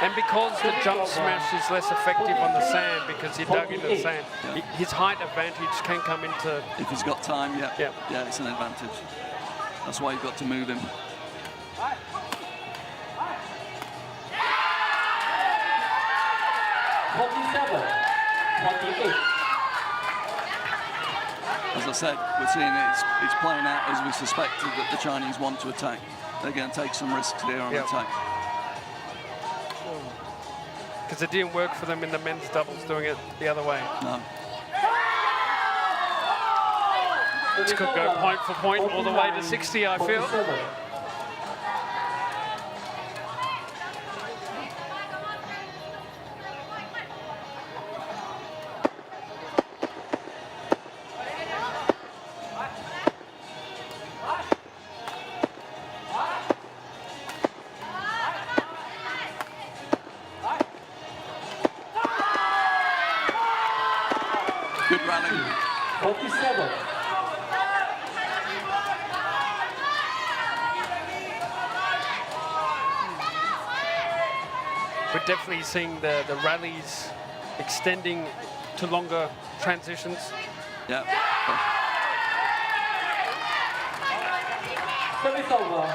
And because the jump smash is less effective on the sand because he dug into the sand, his height advantage can come into... If he's got time, yeah. Yeah. Yeah, it's an advantage. That's why you've got to move him. As I said, we're seeing it's playing out as we suspected, that the Chinese want to attack. They're going to take some risks here on attack. Because it didn't work for them in the men's doubles doing it the other way. No. This could go point for point all the way to 60, I feel. Good rally. 47. We're definitely seeing the rallies extending to longer transitions. Yeah. Service over.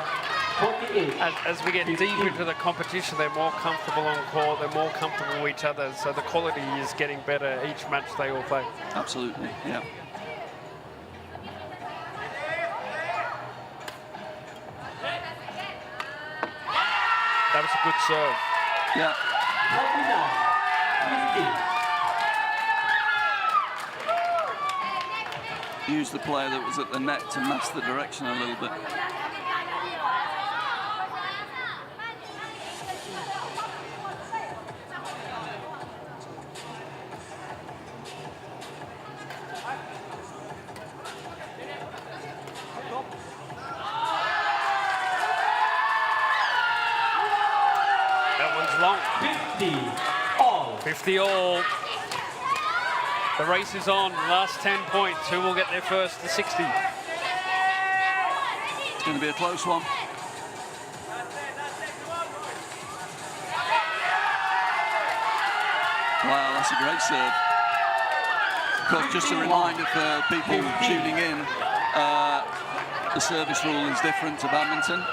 48. As we get deeper into the competition, they're more comfortable on court, they're more comfortable with each other, so the quality is getting better each match they all play. Absolutely, yeah. That was a good serve. Yeah. 49. Use the player that was at the net to mask the direction a little bit. That one's long. 50 all. 50 all. The race is on. Last 10 points. Who will get there first to 60? It's going to be a close one. Wow, that's a great serve. Of course, just a reminder for people tuning in, the service rule is different to badminton.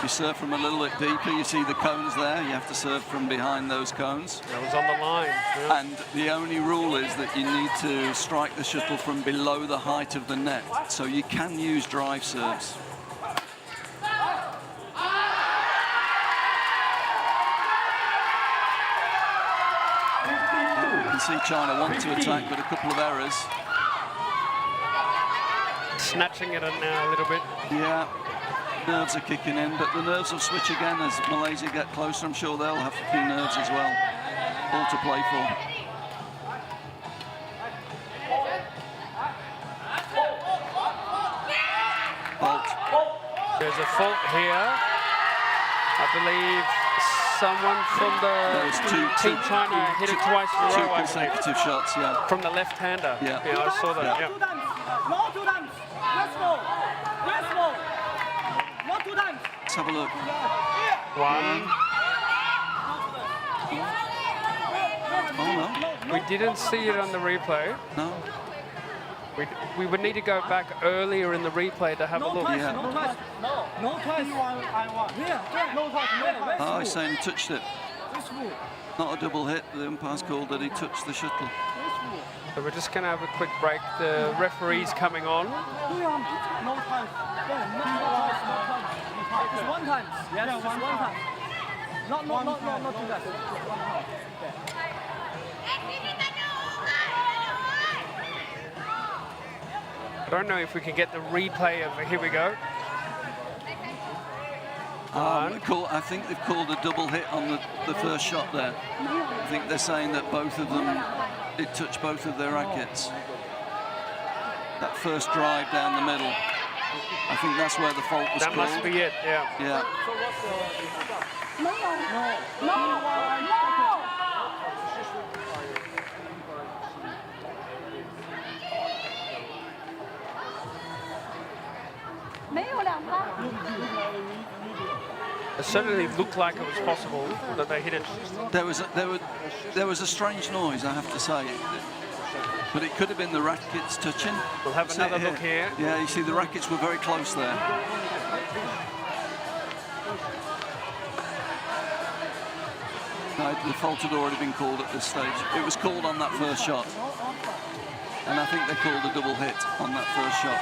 You serve from a little bit deeper, you see the cones there, you have to serve from behind those cones. That was on the line. Yeah. And the only rule is that you need to strike the shuttle from below the height of the net. So you can use drive serves. You can see China want to attack, but a couple of errors. Snatching it in now a little bit. Yeah, nerves are kicking in, but the nerves will switch again as Malaysia get closer. I'm sure they'll have a few nerves as well. All to play for. Fault. There's a fault here. I believe someone from the Team China hit it twice in a Two row, I believe. consecutive shots, yeah. From the left-hander. Yeah. I saw that. Yeah. Let's have a look. One. Oh, no. We didn't see it on the replay. No. We would need to go back earlier in the replay to have a look. Yeah. No twice. No twice. Oh, he's saying he touched it. Not a double hit. The umpire's called that he touched the shuttle. So we're just going to have a quick break. The referee's coming on. No twice. It's one time. Yes, just one time. Not two times. I don't know if we can get the replay of it. Here we go. I think they've called a double hit on the first shot there. I think they're saying that both of them, it touched both of their rackets. That first drive down the middle. I think that's where the fault was That called. must be it, yeah. Yeah. It certainly looked like it was possible that they hit it. There was a strange noise, I have to say, but it could have been the rackets touching. We'll have another look here. Yeah, you see the rackets were very close there. No, the fault had already been called at this stage. It was called on that first shot, and I think they called a double hit on that first shot.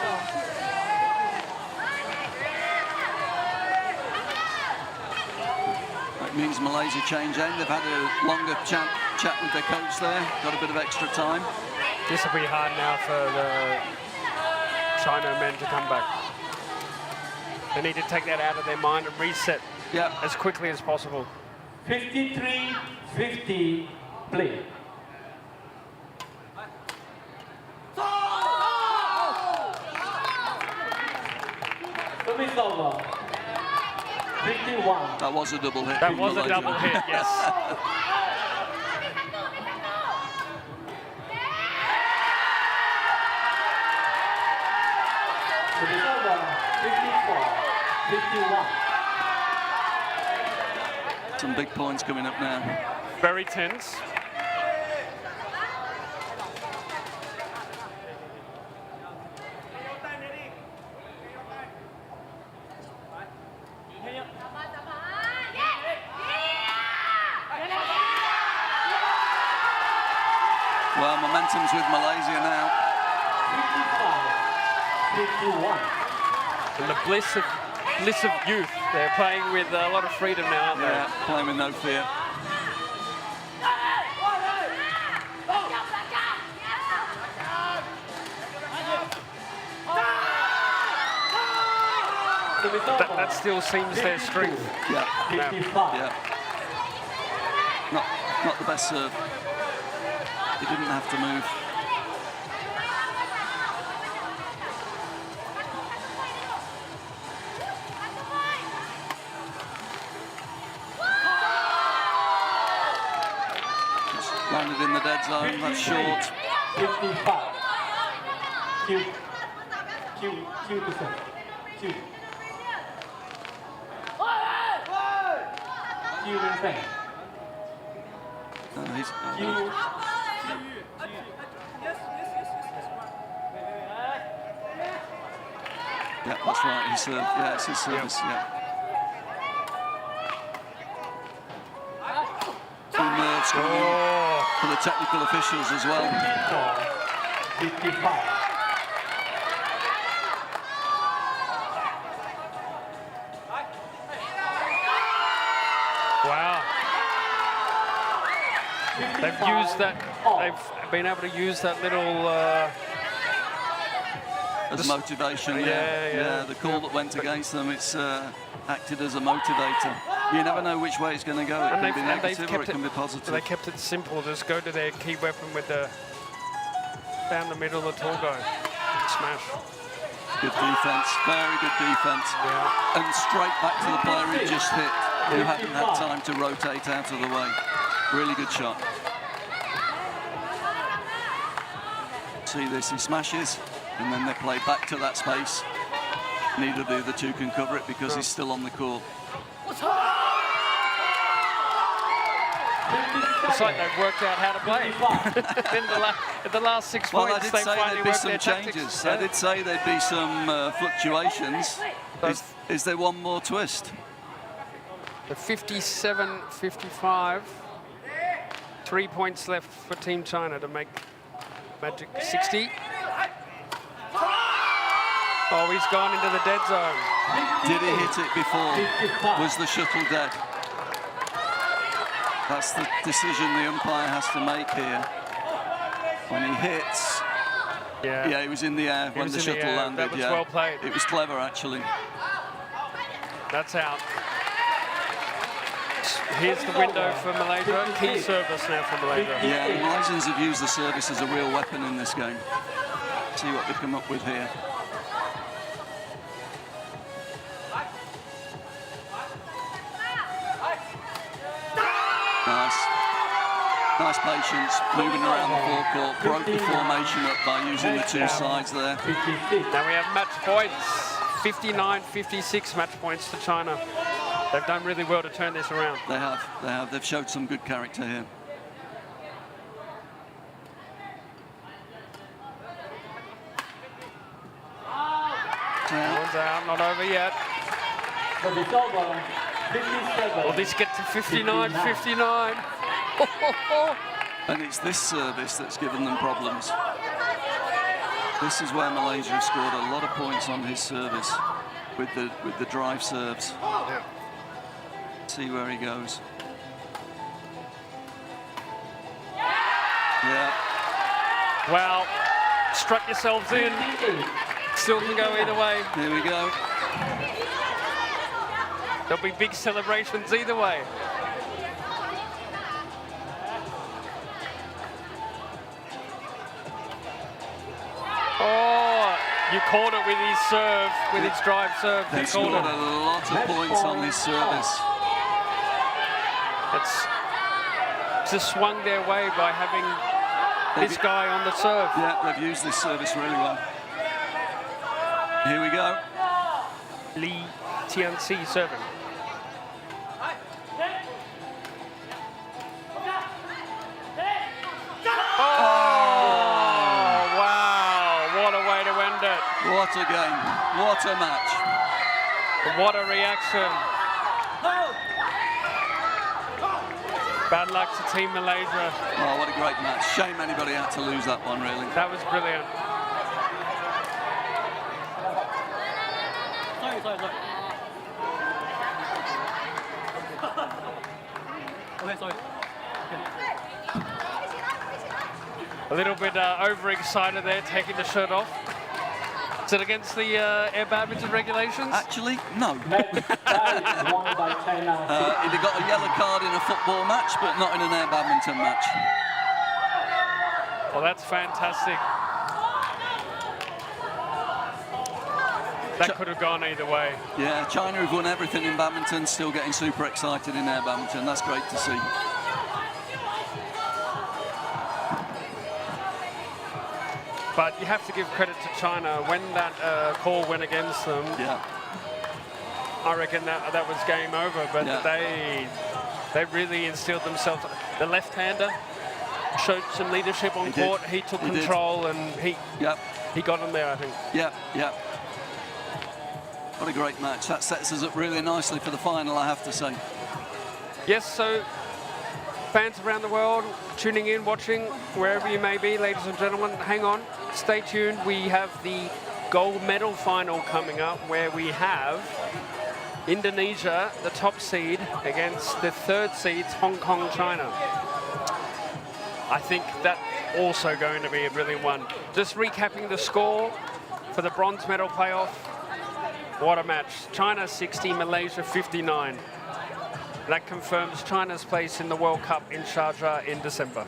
That means Malaysia change end. They've had a longer chat with their coach there, got a bit of extra time. This will be hard now for the China men to come back. They need to take that out of their mind and reset as quickly as possible. 53-50, play. Service over. 51. That was a double hit. That was a double hit, yes. Service over. 54, 51. Some big points coming up now. Very tense. Well, momentum's with Malaysia now. 55, 51. And the bliss of youth. They're playing with a lot of freedom now, aren't they? Yeah, playing with no fear. That still seems their strength. Yeah. 55. Yeah. Not the best serve. He didn't have to move. Just landed in the dead zone. That's short. 55. Q%. Q. Q insane. No, he's, Q. yeah, that's right. He served. Yeah, it's his service. Yeah. Full nerves coming in for the technical officials as well. 55. Wow. They've used that. They've been able to use that little. As motivation. Yeah. The call that went against them, it's acted as a motivator. You never know which way it's going to go. It can be negative or it can be positive. They kept it simple. Just go to their key weapon with the down the middle of the tall guy. Smash. Good defense. Very good defense. Yeah. And straight back to the player who just hit, who hadn't had time to rotate out of the way. Really good shot. See this, he smashes, and then they play back to that space. Neither of the other two can cover it because he's still on the court. It's like they've worked out how to play. In the last 6 Well, points, I they did say finally there'd be worked some their changes. tactics. I did say there'd be some fluctuations. Is there one more twist? The 57-55. 3 points left for Team China to make Magic 60. Oh, he's gone into the dead zone. Did he hit it before? Was the shuttle dead? That's the decision the umpire has to make here. When he hits, yeah, he was in the air when the shuttle landed. That was well played. It was clever, actually. That's out. Here's the window for Malaysia. Key service now for Malaysia. Yeah, the Malaysians have used the service as a real weapon in this game. See what they come up with here. Nice patience, moving around the forecourt, broke the formation up by using the two sides there. Now we have match points, 59-56 match points to China. They've done really well to turn this around. They have. They've showed some good character here. One's out, not over yet. But it's over. 57. Will this get to 59, 59? And it's this service that's given them problems. This is where Malaysia have scored a lot of points on his service with the drive serves. Yeah. See where he goes. Yeah. Well, strap yourselves in. Still can go either way. Here we go. There'll be big celebrations either way. Oh, you caught it with his serve, with his drive serve. They scored a lot of points on his service. It's just swung their way by having this guy on the serve. Yeah, they've used this service really well. Here we go. Lee Tianxi serving. Oh, wow. What a way to end it. What a game. What a match. What a reaction. Bad luck to Team Malaysia. Oh, what a great match. Shame anybody had to lose that one, really. That was brilliant. Sorry. Okay, sorry. A little bit overexcited there, taking the shirt off. Is it against the air badminton regulations? Actually, no. Match is won by China. He'd have got a yellow card in a football match, but not in an air badminton match. Well, that's fantastic. That could have gone either way. Yeah, China have won everything in badminton, still getting super excited in air badminton. That's great to see. But you have to give credit to China. When that call went against them, Yeah. I reckon that was game over. But Yeah. they really instilled themselves. The left-hander showed some leadership on court. He took control and he got him there, I think. Yeah. What a great match. That sets us up really nicely for the final, I have to say. Yes, so fans around the world tuning in, watching, wherever you may be, ladies and gentlemen, hang on, stay tuned. We have the gold medal final coming up where we have Indonesia, the top seed, against the third seeds, Hong Kong, China. I think that also going to be a brilliant one. Just recapping the score for the bronze medal playoff. What a match. China 60, Malaysia 59. That confirms China's place in the World Cup in Sharjah in December.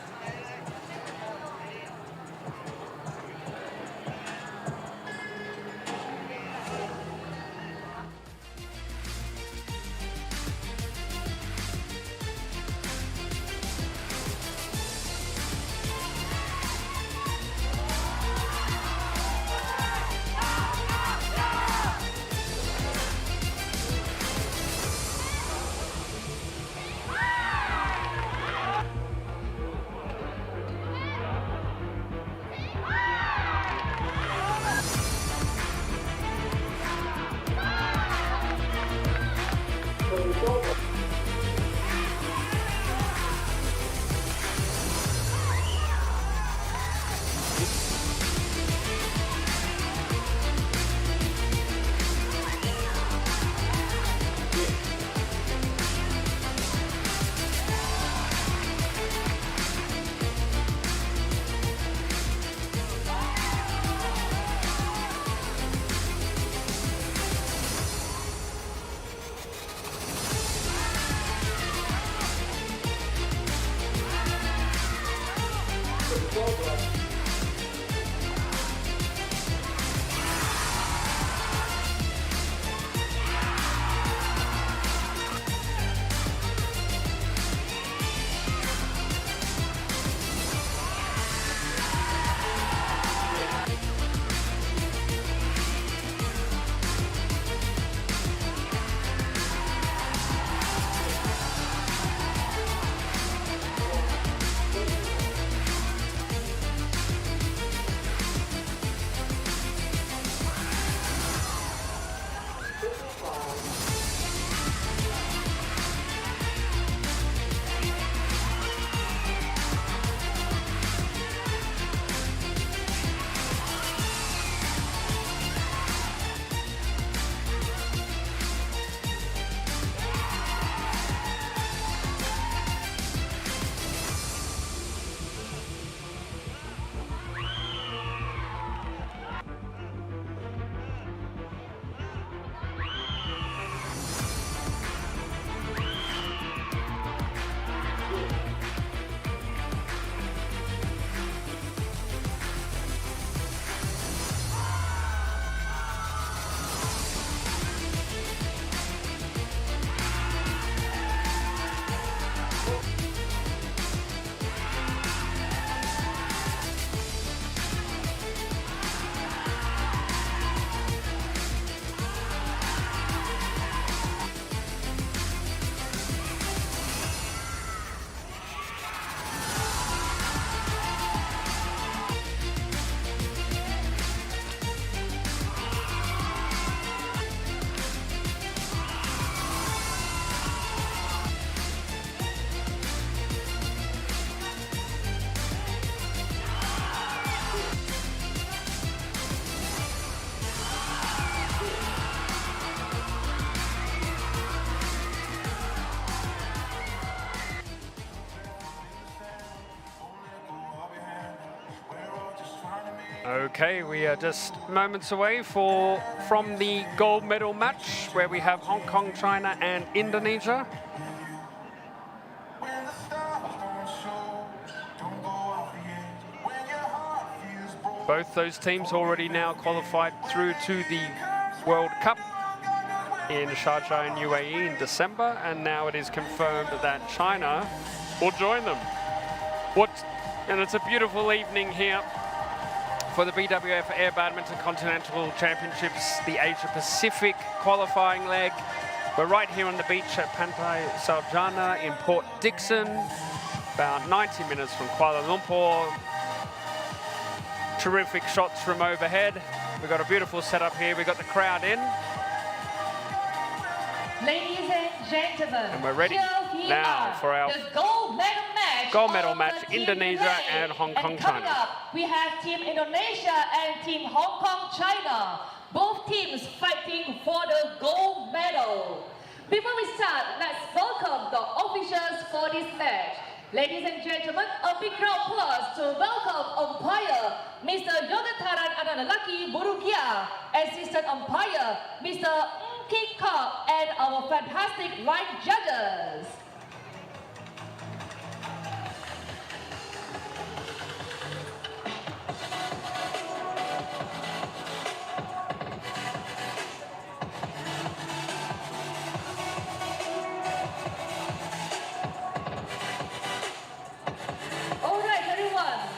Okay, we are just moments away from the gold medal match where we have Hong Kong, China and Indonesia. Both those teams already now qualified through to the World Cup in Sharjah in UAE in December, and now it is confirmed that China will join them. And it's a beautiful evening here for the BWF Air Badminton Continental Championships, the Asia Pacific qualifying leg. We're right here on the beach at Pantai Saljana in Port Dickson, about 90 minutes from Kuala Lumpur. Terrific shots from overhead. We've got a beautiful setup here. We've got the crowd in. Ladies and gentlemen, And we're ready now for our gold medal match Indonesia relay. and Hong Kong, and coming China. up, we have Team Indonesia and Team Hong Kong, China. Both teams fighting for the gold medal. Before we start, let's welcome the officials for this match. Ladies and gentlemen, a big round of applause to welcome umpire Mr. Yogataran Analaki Burugia, assistant umpire Mr. Ki Kok, and our fantastic line judges.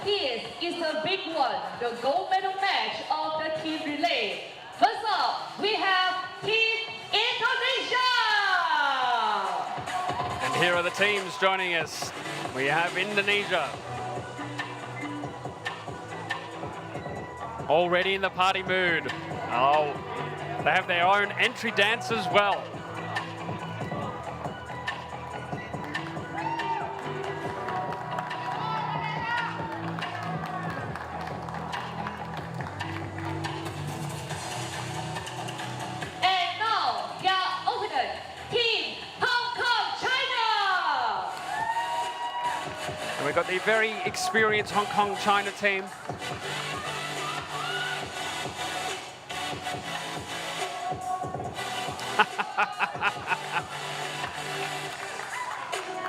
This is the big one, the gold medal match of the team relay. First up, we have Team Indonesia! And here are the teams joining us. We have Indonesia. Already in the party mood. Oh, they have their own entry dance as well. We've got the very experienced Hong Kong China team.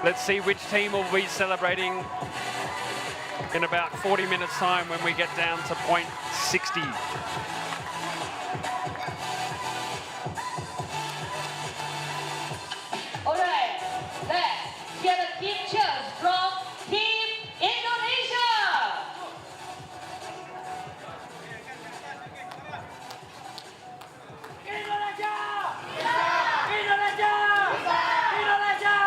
Let's see which team will be celebrating in about 40 minutes time when we get down to point 60. All right, let's get a team cheers from Team Indonesia. Indonesia! Indonesia! Indonesia!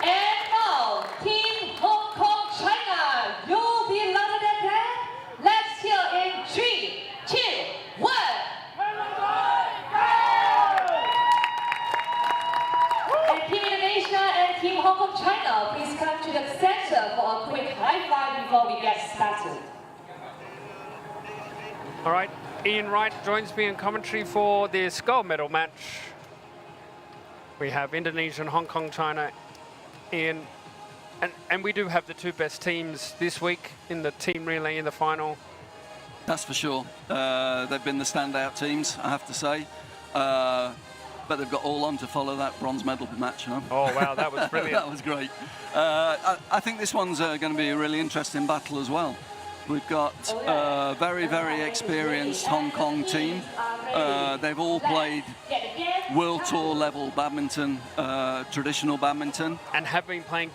And now, Team Hong Kong, China. All right, Ian Wright joins me in commentary for this gold medal match. We have Indonesia and Hong Kong, China. Ian, and we do have the two best teams this week in the team relay in the final. That's for sure. They've been the standout teams, I have to say. But they've got all on to follow that bronze medal match. You know? Oh, wow, that was brilliant. That was great. I think this one's going to be a really interesting battle as well. We've got a very, very experienced Hong Kong team. They've all played World Tour level badminton, traditional badminton. And have been playing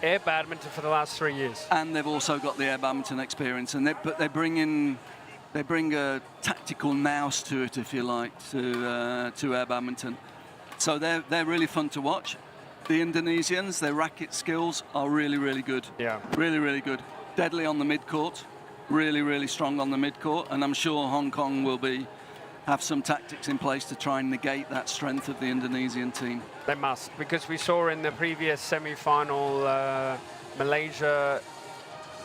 air badminton for the last 3 years. And they've also got the air badminton experience. And they bring a tactical nous to it, if you like, to air badminton. So they're really fun to watch. The Indonesians, their racket skills are really, really good. Yeah. Really, really good. Deadly on the mid-court. Really, really strong on the mid-court. And I'm sure Hong Kong will have some tactics in place to try and negate that strength of the Indonesian team. They must, because we saw in the previous semi-final, Malaysia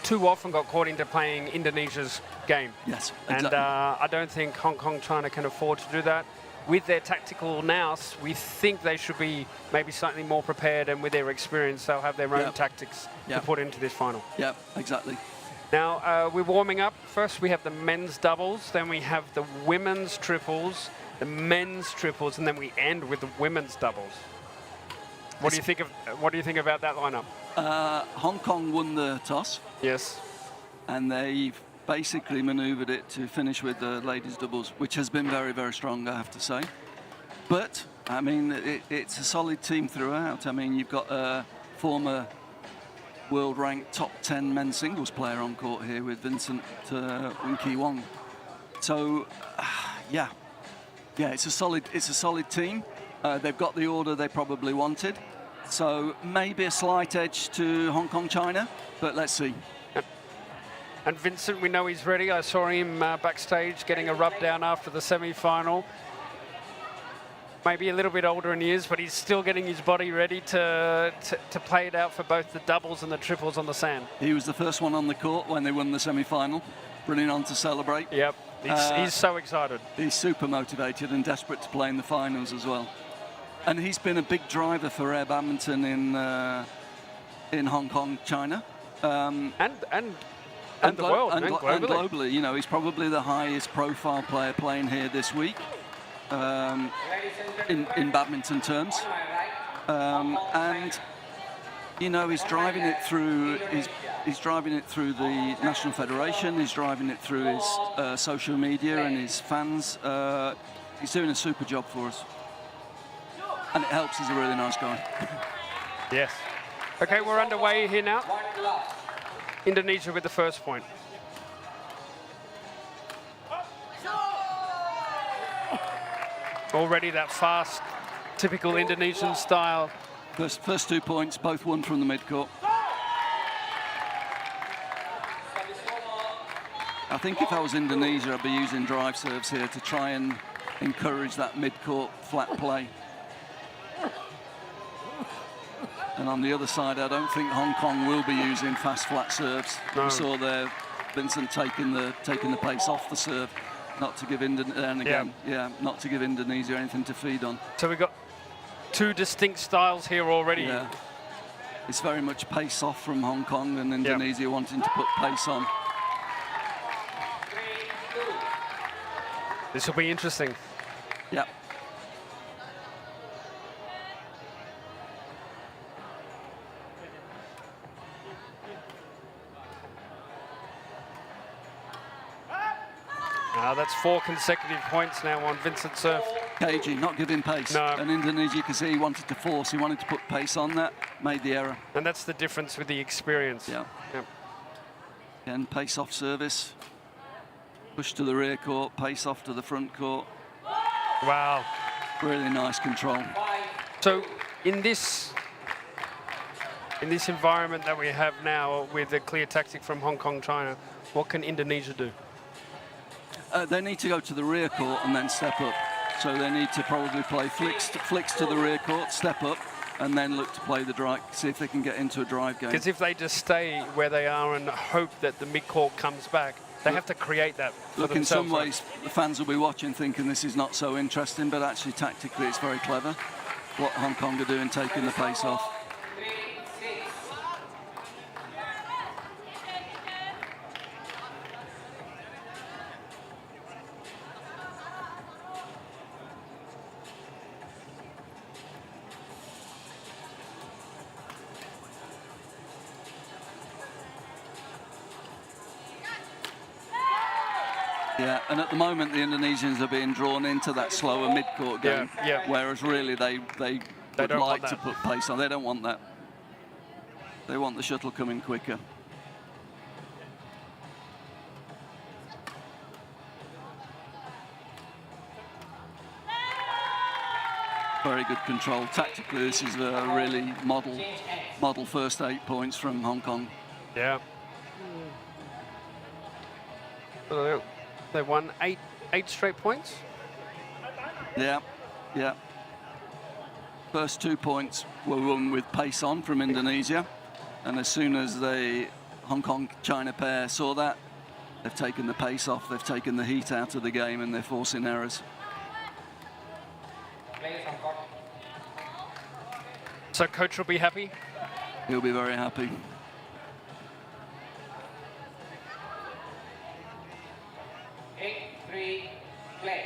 too often got caught into playing Indonesia's game. Yes, exactly. And I don't think Hong Kong, China can afford to do that. With their tactical nous, we think they should be maybe slightly more prepared, and with their experience, they'll have their own tactics to put into this final. Yeah, exactly. Now, we're warming up. First, we have the men's doubles, then we have the women's triples, the men's triples, and then we end with the women's doubles. What do you think about that lineup? Hong Kong won the toss. Yes. And they've basically manoeuvred it to finish with the ladies doubles, which has been very, very strong, I have to say. But, I mean, it's a solid team throughout. I mean, you've got a former world-ranked top 10 men's singles player on court here with Vincent Wong. So, yeah, it's a solid team. They've got the order they probably wanted. So maybe a slight edge to Hong Kong, China, but let's see. And Vincent, we know he's ready. I saw him backstage getting a rub down after the semi-final. Maybe a little bit older in years, but he's still getting his body ready to play it out for both the doubles and the triples on the sand. He was the first one on the court when they won the semi-final, running on to celebrate. Yep, he's so excited. He's super motivated and desperate to play in the finals as well. And he's been a big driver for air badminton in Hong Kong, China. And the world, and globally. And globally. You know, he's probably the highest profile player playing here this week. In badminton terms, and you know, he's driving it through. He's driving it through the National Federation. He's driving it through his social media and his fans. He's doing a super job for us, and it helps. He's a really nice guy. Yes. Okay, we're underway here now. Indonesia with the first point. Already that fast, typical Indonesian style. First 2 points, both won from the mid-court. I think if I was Indonesia, I'd be using drive serves here to try and encourage that mid-court flat play. And on the other side, I don't think Hong Kong will be using fast flat serves. No. We saw there Vincent taking the pace off the serve. Not to give not to give Indonesia anything to feed on. So we've got two distinct styles here already. Yeah. It's very much pace off from Hong Kong and Indonesia wanting to put pace on. This will be interesting. Yeah. That's 4 consecutive points now on Vincent's serve. Cagey, not giving pace. No. And Indonesia, you can see he wanted to force, he wanted to put pace on that, made the error. And that's the difference with the experience. Yeah. Yep. Again, pace off service. Push to the rear court, pace off to the front court. Wow. Really nice control. So in this environment that we have now with a clear tactic from Hong Kong, China, what can Indonesia do? They need to go to the rear court and then step up. So they need to probably play flicks to the rear court, step up, and then look to play the drive, see if they can get into a drive game. Because if they just stay where they are and hope that the mid-court comes back, They have to create that for Look, in some themselves, ways, the fans will be watching thinking this is not so interesting, but actually tactically it's very clever what Hong Kong are doing, taking the pace off. Yeah, and at the moment the Indonesians are being drawn into that slower mid-court game, whereas really they would like to put pace on. They don't want that. They want the shuttle coming quicker. Very good control. Tactically, this is a really model first 8 points from Hong Kong. Yeah. They won eight straight points. Yeah, yeah. First 2 points were won with pace on from Indonesia, and as soon as the Hong Kong-China pair saw that, they've taken the pace off, they've taken the heat out of the game, and they're forcing errors. So coach will be happy? He'll be very happy. Play.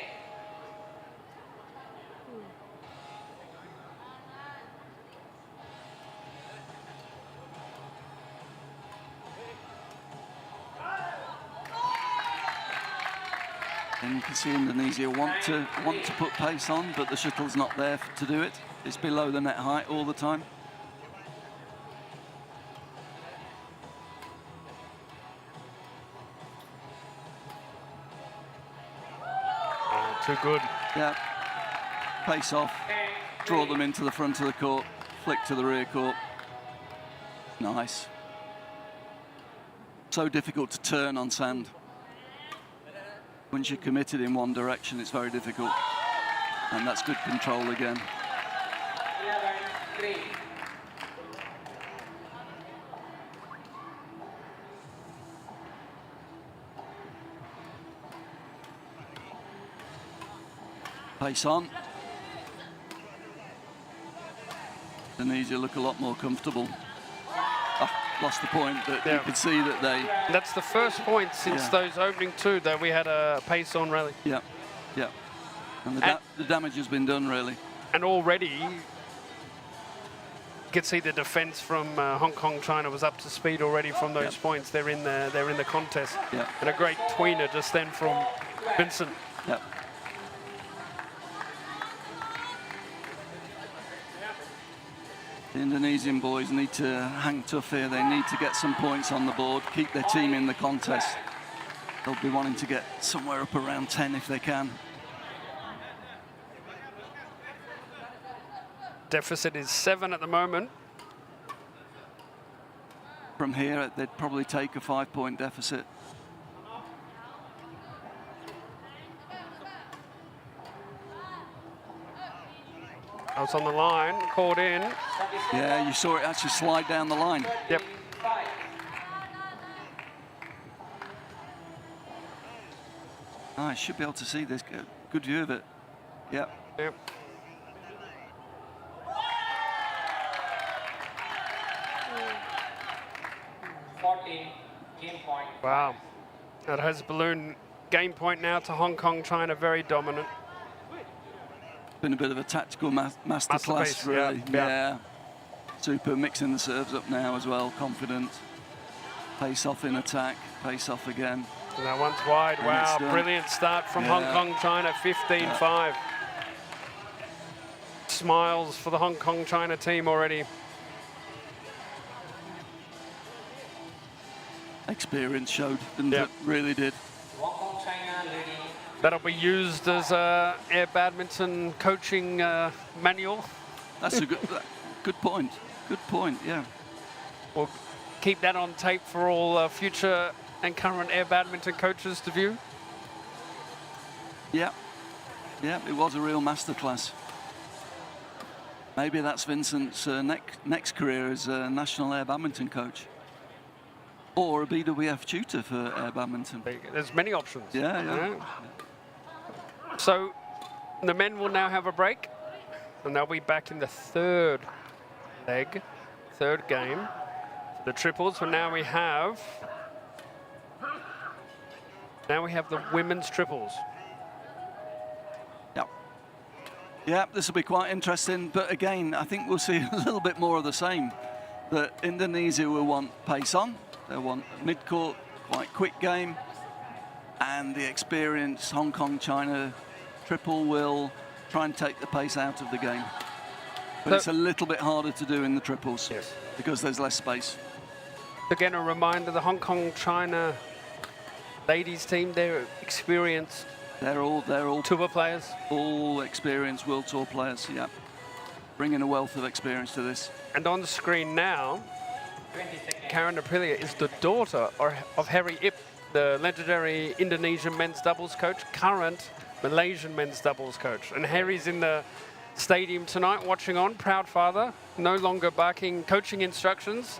And you can see Indonesia want to put pace on, but the shuttle's not there to do it. It's below the net height all the time. Too good. Yeah. Pace off, draw them into the front of the court, flick to the rear court. Nice. So difficult to turn on sand. Once you're committed in one direction, it's very difficult. And that's good control again. 11-3. Pace on. Indonesia look a lot more comfortable. Lost the point, but you could see that they... That's the first point since those opening 2 that we had a pace on rally. Yeah, yeah. And the damage has been done, really. And already, you could see the defense from Hong Kong, China was up to speed already from those points. They're in the contest. Yeah. And a great tweener just then from Vincent. Yeah. The Indonesian boys need to hang tough here. They need to get some points on the board, keep their team in the contest. They'll be wanting to get somewhere up around 10 if they can. Deficit is 7 at the moment. From here, they'd probably take a 5-point deficit. I was on the line, called in. Yeah, you saw it actually slide down the line. Yep. I should be able to see this. Good view of it. Yep. Yep. Game point. Wow. That has balloon game point now to Hong Kong, China, very dominant. Been a bit of a tactical masterclass, Masterpiece, really. yeah. Super, mixing the serves up now as well, confident. Pace off in attack, pace off again. And that one's wide. And Wow, brilliant start from Hong Kong, China, 15-5. Smiles for the Hong Kong, China team already. Experience showed, didn't it? Really did. Hong Kong, China leading. That'll be used as a air badminton coaching manual. That's a good point. Good point, yeah. We'll keep that on tape for all future and current air badminton coaches to view. Yeah. Yeah, it was a real masterclass. Maybe that's Vincent's next career as a national air badminton coach. Or a BWF tutor for air badminton. There's many options. Yeah. So the men will now have a break, and they'll be back in the third leg, third game. The triples, but now we have the women's triples. Yeah, this will be quite interesting, but again, I think we'll see a little bit more of the same. That Indonesia will want pace on, they want mid-court, quite quick game, and the experienced Hong Kong, China triple will try and take the pace out of the game. But it's a little bit harder to do in the triples because there's less space. Again, a reminder, the Hong Kong, China ladies team, they're experienced. They're all tour players. All experienced World Tour players, yeah. Bringing a wealth of experience to this. And on the screen now, Karen Aprilia is the daughter of Harry Ip, the legendary Indonesian men's doubles coach, current Malaysian men's doubles coach. And Harry's in the stadium tonight watching on, proud father, no longer barking coaching instructions.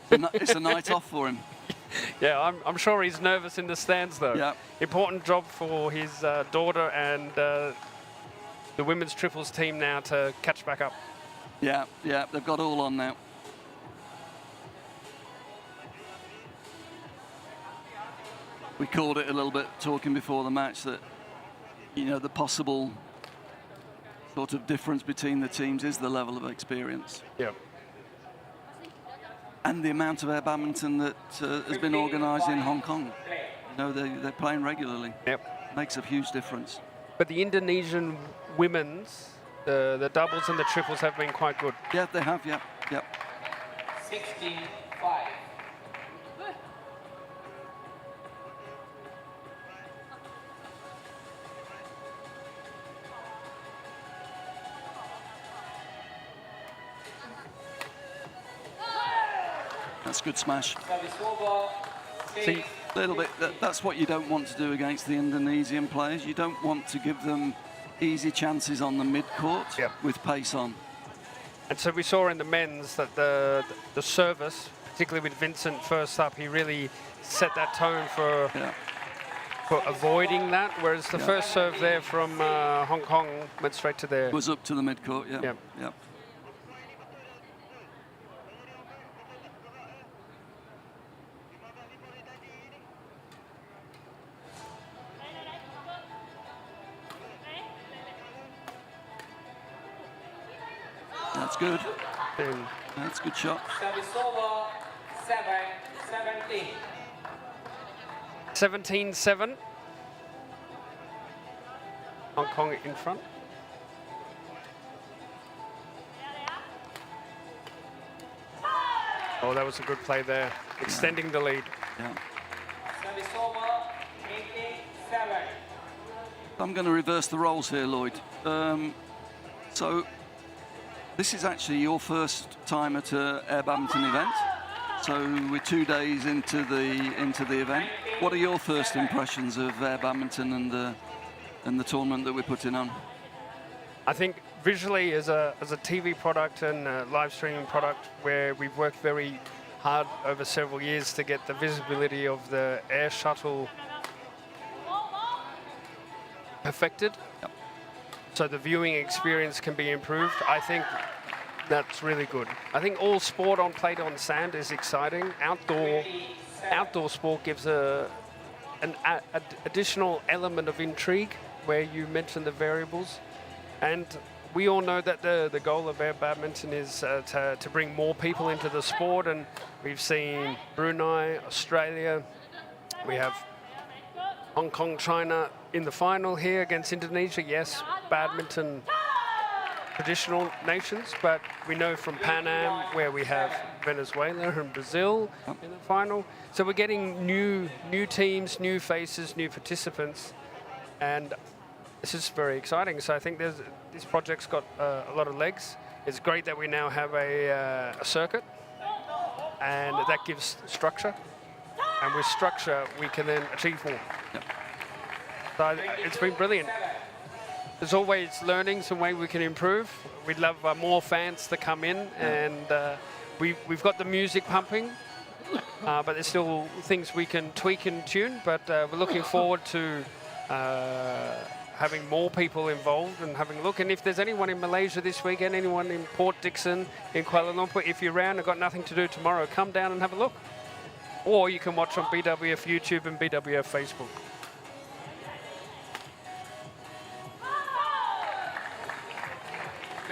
It's a night off for him. Yeah, I'm sure he's nervous in the stands though. Yeah. Important job for his daughter and the women's triples team now to catch back up. Yeah, they've got all on now. We called it a little bit talking before the match that, you know, the possible sort of difference between the teams is the level of experience. Yeah. And the amount of air badminton that has been organised in Hong Kong. You know, they're playing regularly. Yep. Makes a huge difference. But the Indonesian women's, the doubles and the triples have been quite good. Yeah, they have, yep. 65. That's a good smash. See, A little bit, that's what you don't want to do against the Indonesian players. You don't want to give them easy chances on the mid-court with pace on. and so we saw in the men's that the service, particularly with Vincent first up, he really set that tone for avoiding that, whereas the first serve there from Hong Kong went straight to there. Was up to the mid-court, yeah. That's good. That's a good shot. Service over, 7-17. 17-7. Hong Kong in front. Oh, that was a good play there, extending the lead. Yeah. Service over, 18-7. I'm going to reverse the roles here, Lloyd. So this is actually your first time at an air badminton event. So we're 2 days into the event. What are your first impressions of air badminton and the tournament that we're putting on? I think visually as a TV product and a live streaming product, where we've worked very hard over several years to get the visibility of the air shuttle perfected. Yep. So the viewing experience can be improved. I think that's really good. I think all sport on plate on sand is exciting. Outdoor sport gives an additional element of intrigue, where you mentioned the variables. And we all know that the goal of air badminton is to bring more people into the sport. And we've seen Brunei, Australia. We have Hong Kong, China in the final here against Indonesia. Yes, badminton traditional nations, but we know from Pan Am where we have Venezuela and Brazil in the final. So we're getting new teams, new faces, new participants, and this is very exciting. So I think this project's got a lot of legs. It's great that we now have a circuit, and that gives structure. And with structure, we can then achieve more. Yep. So it's been brilliant. There's always learning, some way we can improve. We'd love more fans to come in, and we've got the music pumping. but there's still things we can tweak and tune. But we're looking forward to having more people involved and having a look. And if there's anyone in Malaysia this weekend, anyone in Port Dickson, in Kuala Lumpur, if you're around and got nothing to do tomorrow, come down and have a look. Or you can watch on BWF YouTube and BWF Facebook.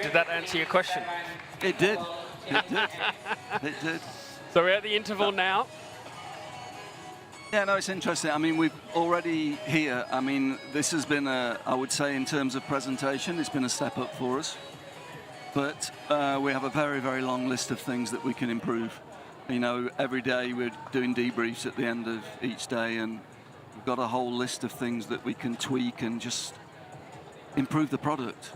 Did that answer your question? It did. It did. It did. So we're at the interval now. Yeah, no, it's interesting. I mean, we've already here, I mean, this has been I would say in terms of presentation, it's been a step up for us. But we have a very, very long list of things that we can improve. You know, every day we're doing debriefs at the end of each day, and we've got a whole list of things that we can tweak and just improve the product.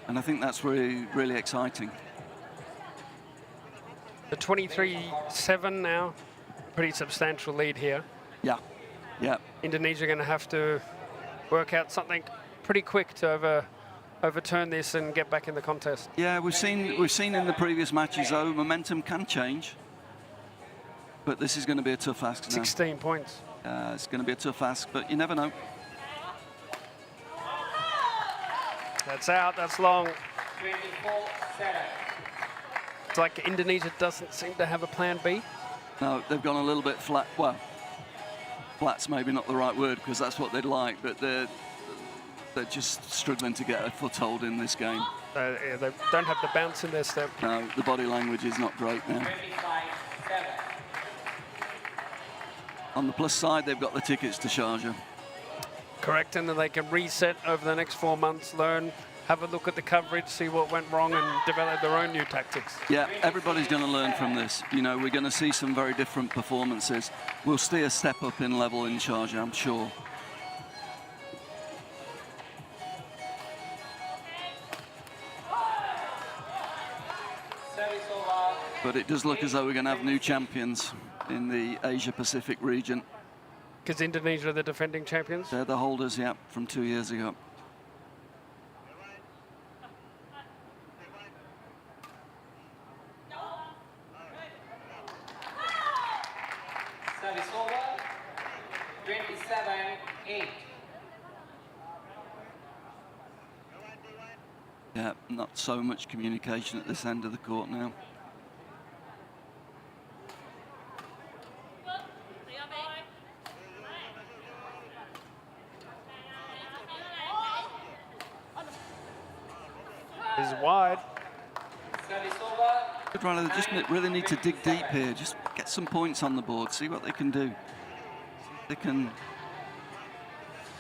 And I think that's really, really exciting. The 23-7 now, pretty substantial lead here. Yeah, yeah. Indonesia going to have to work out something pretty quick to overturn this and get back in the contest. Yeah, we've seen in the previous matches though, momentum can change, but this is going to be a tough ask now. 16 points. It's going to be a tough ask, but you never know. That's out. That's long. 24-7. It's like Indonesia doesn't seem to have a plan B. No, they've gone a little bit flat. Well, flat's maybe not the right word because that's what they'd like, but they're just struggling to get a foothold in this game. Yeah, they don't have the bounce in their step. No, the body language is not great now. 25-7. On the plus side, they've got the tickets to Sharjah. Correct, and then they can reset over the next 4 months, learn, have a look at the coverage, see what went wrong, and develop their own new tactics. Yeah, everybody's going to learn from this. You know, we're going to see some very different performances. We'll see a step up in level in Sharjah, I'm sure. Service over. But it does look as though we're going to have new champions in the Asia-Pacific region. Because Indonesia are the defending champions? They're the holders, yeah, from 2 years ago. Service over. 27-8. Yeah, not so much communication at this end of the court now. Is wide. Service over. I'd rather they just really need to dig deep here. Just get some points on the board, see what they can do. See if they can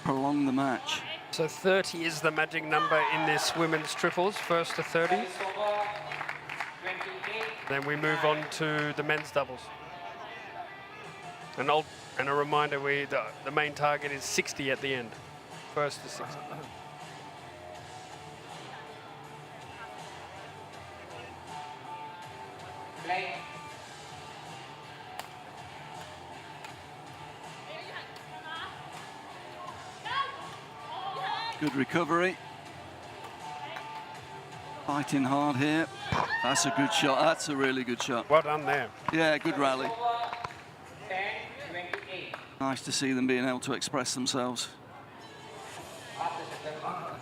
prolong the match. So 30 is the magic number in this women's triples, first to 30. Service over. 28. Then we move on to the men's doubles. And a reminder, the main target is 60 at the end, first to 60. Play. Good recovery. Fighting hard here. That's a good shot. That's a really good shot. Well done there. Yeah, good rally. Over. 10-28. Nice to see them being able to express themselves. After second.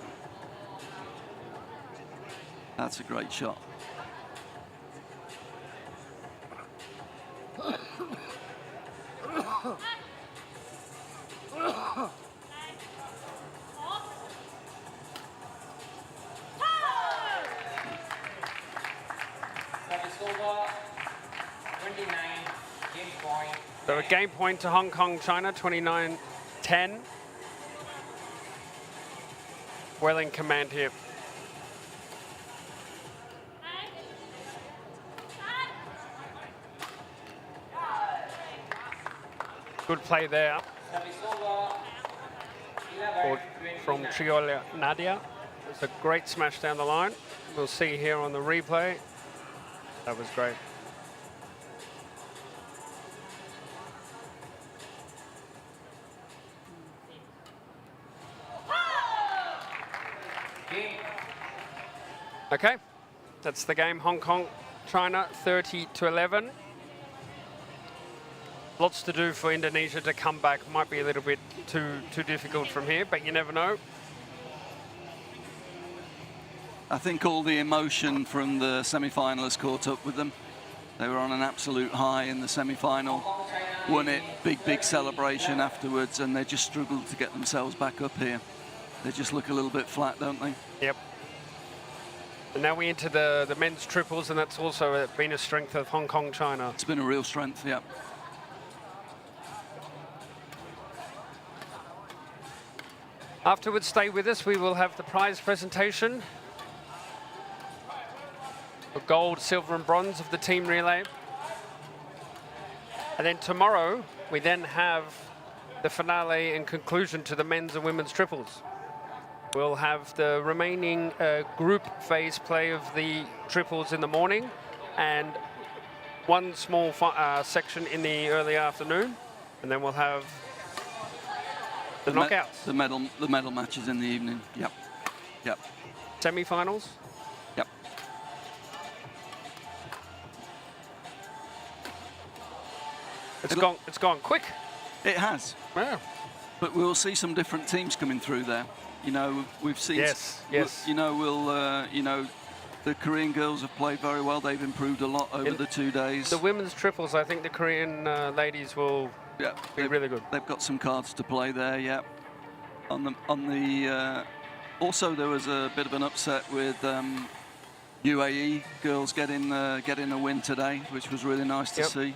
That's a great shot. Service over. 29. Game point. So a game point to Hong Kong, China, 29-10. Well in command here. Good play there Service over. 11. from Triola Nadia. It's a great smash down the line. We'll see here on the replay. That was great. Game. Okay, that's the game. Hong Kong, China, 30-11. lots to do for Indonesia to come back. Might be a little bit too difficult from here, but you never know. I think all the emotion from the semi-finalists caught up with them. They were on an absolute high in the semi-final, won it, big celebration afterwards, and they just struggled to get themselves back up here. They just look a little bit flat, don't they? Yep. And now we enter the men's triples, and that's also been a strength of Hong Kong, China. It's been a real strength, yeah. Afterwards, stay with us. We will have the prize presentation. For gold, silver and bronze of the team relay. And then tomorrow, we then have the finale and conclusion to the men's and women's triples. We'll have the remaining group phase play of the triples in the morning and one small section in the early afternoon. And then we'll have the knockouts. The medal matches in the evening, yep. Yep. Semi-finals. Yep. It's gone quick. It has. Wow. But we'll see some different teams coming through there. You know, we've seen. Yes. You know, you know, the Korean girls have played very well. They've improved a lot over the 2 days. The women's triples, I think the Korean ladies will be really good. They've got some cards to play there. Yeah. Also, there was a bit of an upset with UAE girls getting a win today, which was really nice to see.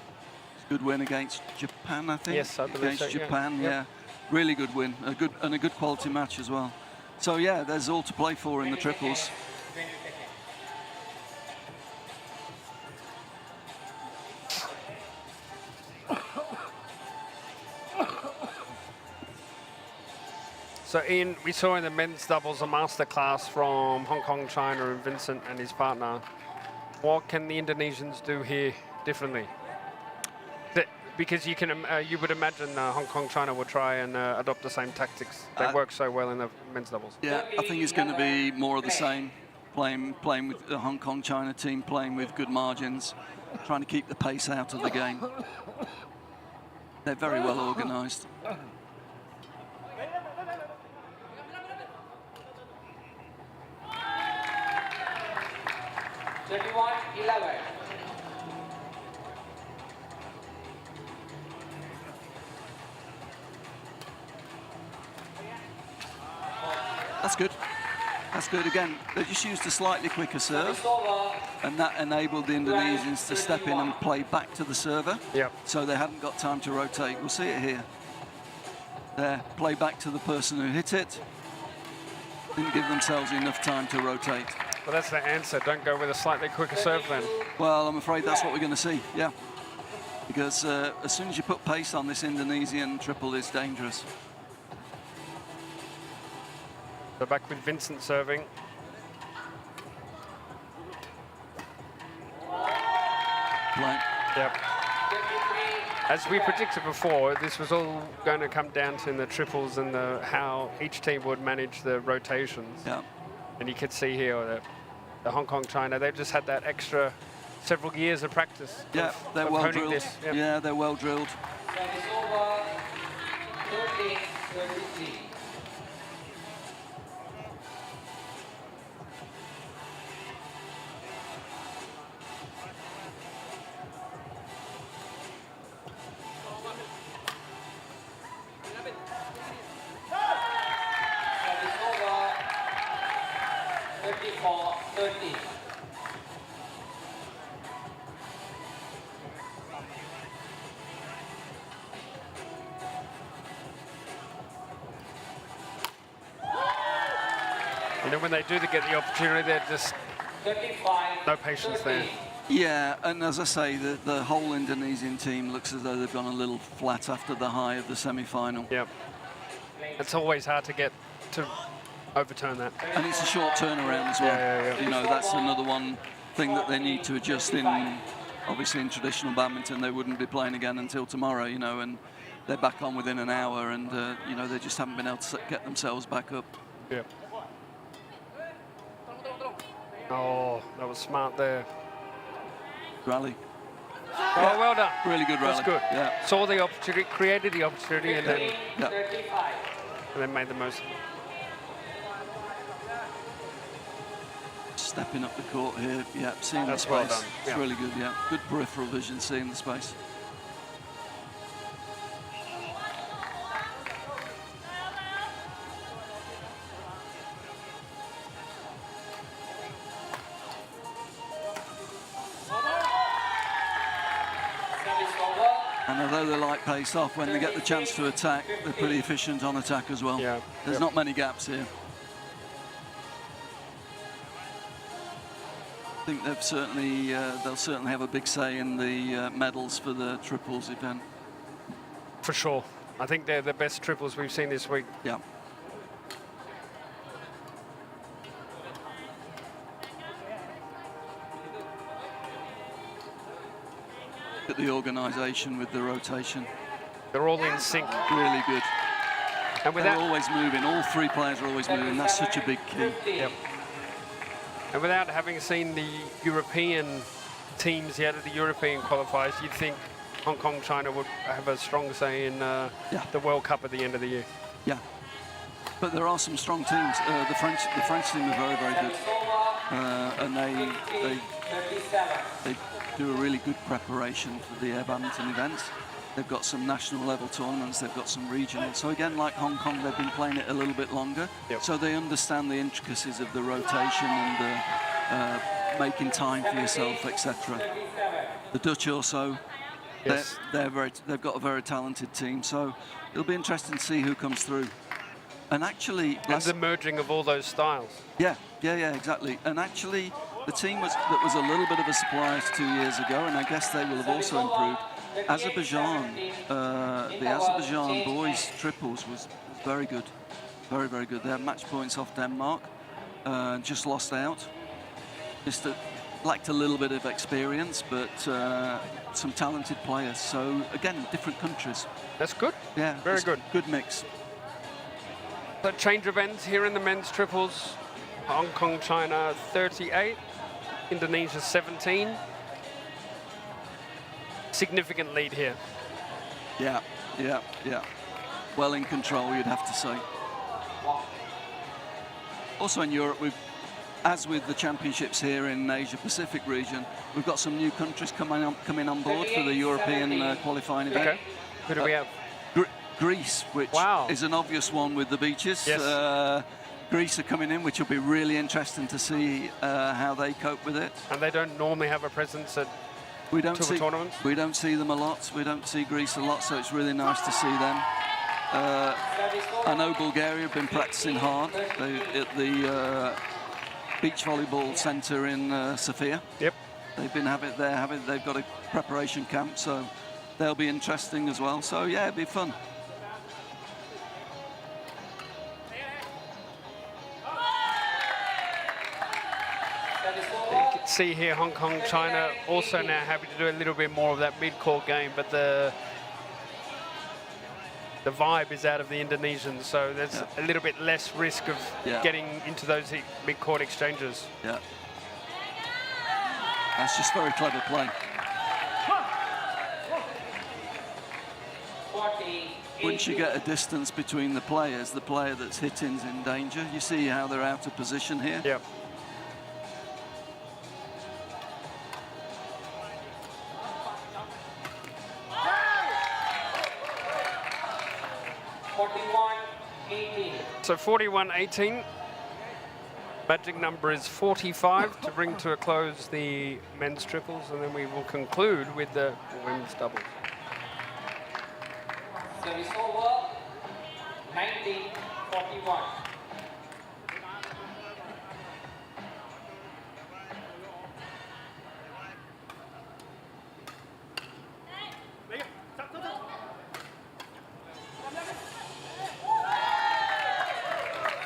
Good win against Japan, I think. Yes, I believe so, against Japan, yeah. yeah. Really good win, a good quality match as well. So yeah, there's all to play for in the triples. So Ian, we saw in the men's doubles a masterclass from Hong Kong, China, and Vincent and his partner. What can the Indonesians do here differently? Because you would imagine Hong Kong, China will try and adopt the same tactics. They work so well in the men's doubles. Yeah, I think it's going to be more of the same. Playing with the Hong Kong, China team, playing with good margins, trying to keep the pace out of the game. They're very well organised. That's good. That's good. Again, they just used a slightly quicker serve, and that enabled the Indonesians to step in and play back to the server. Yep. So they hadn't got time to rotate. We'll see it here. There, play back to the person who hit it. Didn't give themselves enough time to rotate. Well, that's the answer. Don't go with a slightly quicker serve then. Well, I'm afraid that's what we're going to see, yeah. Because as soon as you put pace on this Indonesian triple, it's dangerous. So back with Vincent serving. Play. Yep. As we predicted before, this was all going to come down to the triples and how each team would manage the rotations. Yeah. And you could see here that the Hong Kong, China, they've just had that extra several years of practice. Yeah, they're well drilled. Yep. Yeah, they're well drilled. And then when they do get the opportunity, they're just no patience there. Yeah, and as I say, the whole Indonesian team looks as though they've gone a little flat after the high of the semi-final. Yep. It's always hard to get to overturn that. And it's a short turnaround as well. Yeah. You know, that's another one thing that they need to adjust in. Obviously, in traditional badminton, they wouldn't be playing again until tomorrow, you know, and they're back on within an hour, and, you know, they just haven't been able to get themselves back up. Yep. Oh, that was smart there. Rally. Oh, well done. Really good rally. That's good. Yeah. Saw the opportunity, created the opportunity, and then, Yeah. made the most of it. Stepping up the court here, yeah, seeing That's the well space. done, It's yeah. really good, yeah. Good peripheral vision, seeing the space. And although they like pace off, when they get the chance to attack, they're pretty efficient on attack as well. Yeah. There's not many gaps here. I think they'll certainly have a big say in the medals for the triples event. For sure. I think they're the best triples we've seen this week. Yeah. At the organisation with the rotation, They're all in sync. really good. And They're without, always moving. All three players are always moving. That's such a big key. yep. And without having seen the European teams yet at the European qualifiers, you'd think Hong Kong, China would have a strong say in the World Cup at the end of the year. Yeah. But there are some strong teams. The French team are very, very good, and they do a really good preparation for the air badminton events. They've got some national level tournaments, they've got some regional. So again, like Hong Kong, they've been playing it a little bit longer. Yep. So they understand the intricacies of the rotation and the making time for yourself, etc. The Dutch also, Yes. they've got a very talented team. So it'll be interesting to see who comes through. And actually, And the merging of all those styles. yeah, exactly. And actually, the team that was a little bit of a surprise 2 years ago, and I guess they will have also improved. Azerbaijan, the Azerbaijan boys triples was very good, very, very good. They had match points off Denmark, just lost out. Just lacked a little bit of experience, but some talented players. So again, different countries. That's good. Yeah, Very it's good. Good mix. The change of ends here in the men's triples. Hong Kong, China 38, Indonesia 17. Significant lead here. Yeah. Well in control, you'd have to say. Also in Europe, as with the championships here in Asia Pacific region, we've got some new countries coming on board for the European qualifying event. Okay. Who do we have? Greece, which Wow. is an obvious one with the beaches. Yes. Greece are coming in, which will be really interesting to see how they cope with it. And they don't normally have a presence at We don't tour tournaments. We don't see them a lot. We don't see Greece a lot, so it's really nice to see them. I know Bulgaria have been practicing hard at the beach volleyball centre in Sofia. Yep. They've got a preparation camp, so they'll be interesting as well. So yeah, it'll be fun. You can see here Hong Kong, China also now happy to do a little bit more of that mid-court game, but the vibe is out of the Indonesians, so there's a little bit less risk of getting into those mid-court exchanges. Yeah. That's just very clever play. Once you get a distance between the players, the player that's hitting's in danger. You see how they're out of position here? Yep. So 41-18. Magic number is 45 to bring to a close the men's triples, and then we will conclude with the women's doubles. Service over, 19-41.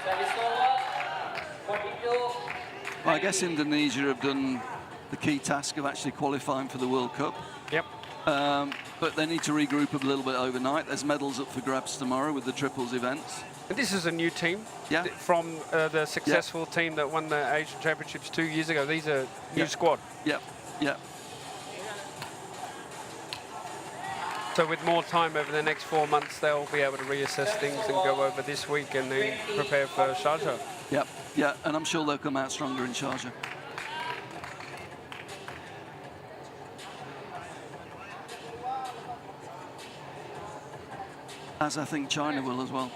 Service over, 42. Well, I guess Indonesia have done the key task of actually qualifying for the World Cup. Yep. But they need to regroup a little bit overnight. There's medals up for grabs tomorrow with the triples events. And this is a new team from the successful team that won the Asian Championships 2 years ago. These are new squad. Yep. So with more time over the next 4 months, they'll be able to reassess things and go over this week and then prepare for Sharjah. Yep, yeah, and I'm sure they'll come out stronger in Sharjah. As I think China will as well.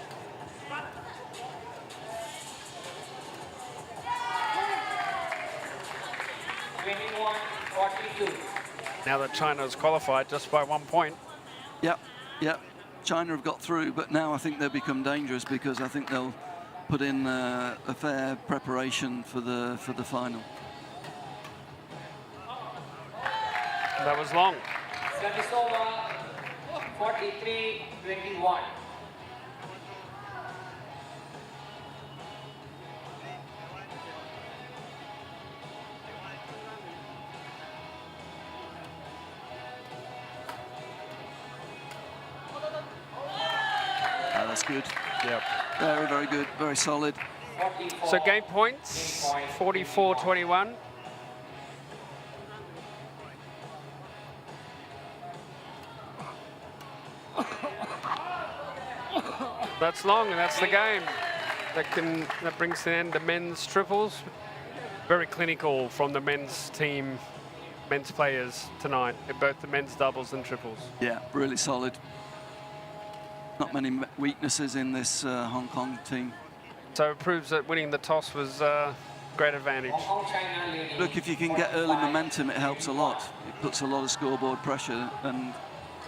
Now that China's qualified just by 1 point. Yep, yep. China have got through, but now I think they've become dangerous because I think they'll put in a fair preparation for the final. That was long. Service over, 43-21. That's good. Yep. Very, very good. Very solid. So game points, 44-21. That's long, and that's the game. That brings to an end the men's triples. Very clinical from the men's team, men's players tonight, in both the men's doubles and triples. Yeah, really solid. Not many weaknesses in this Hong Kong team. So it proves that winning the toss was a great advantage. Look, if you can get early momentum, it helps a lot. It puts a lot of scoreboard pressure, and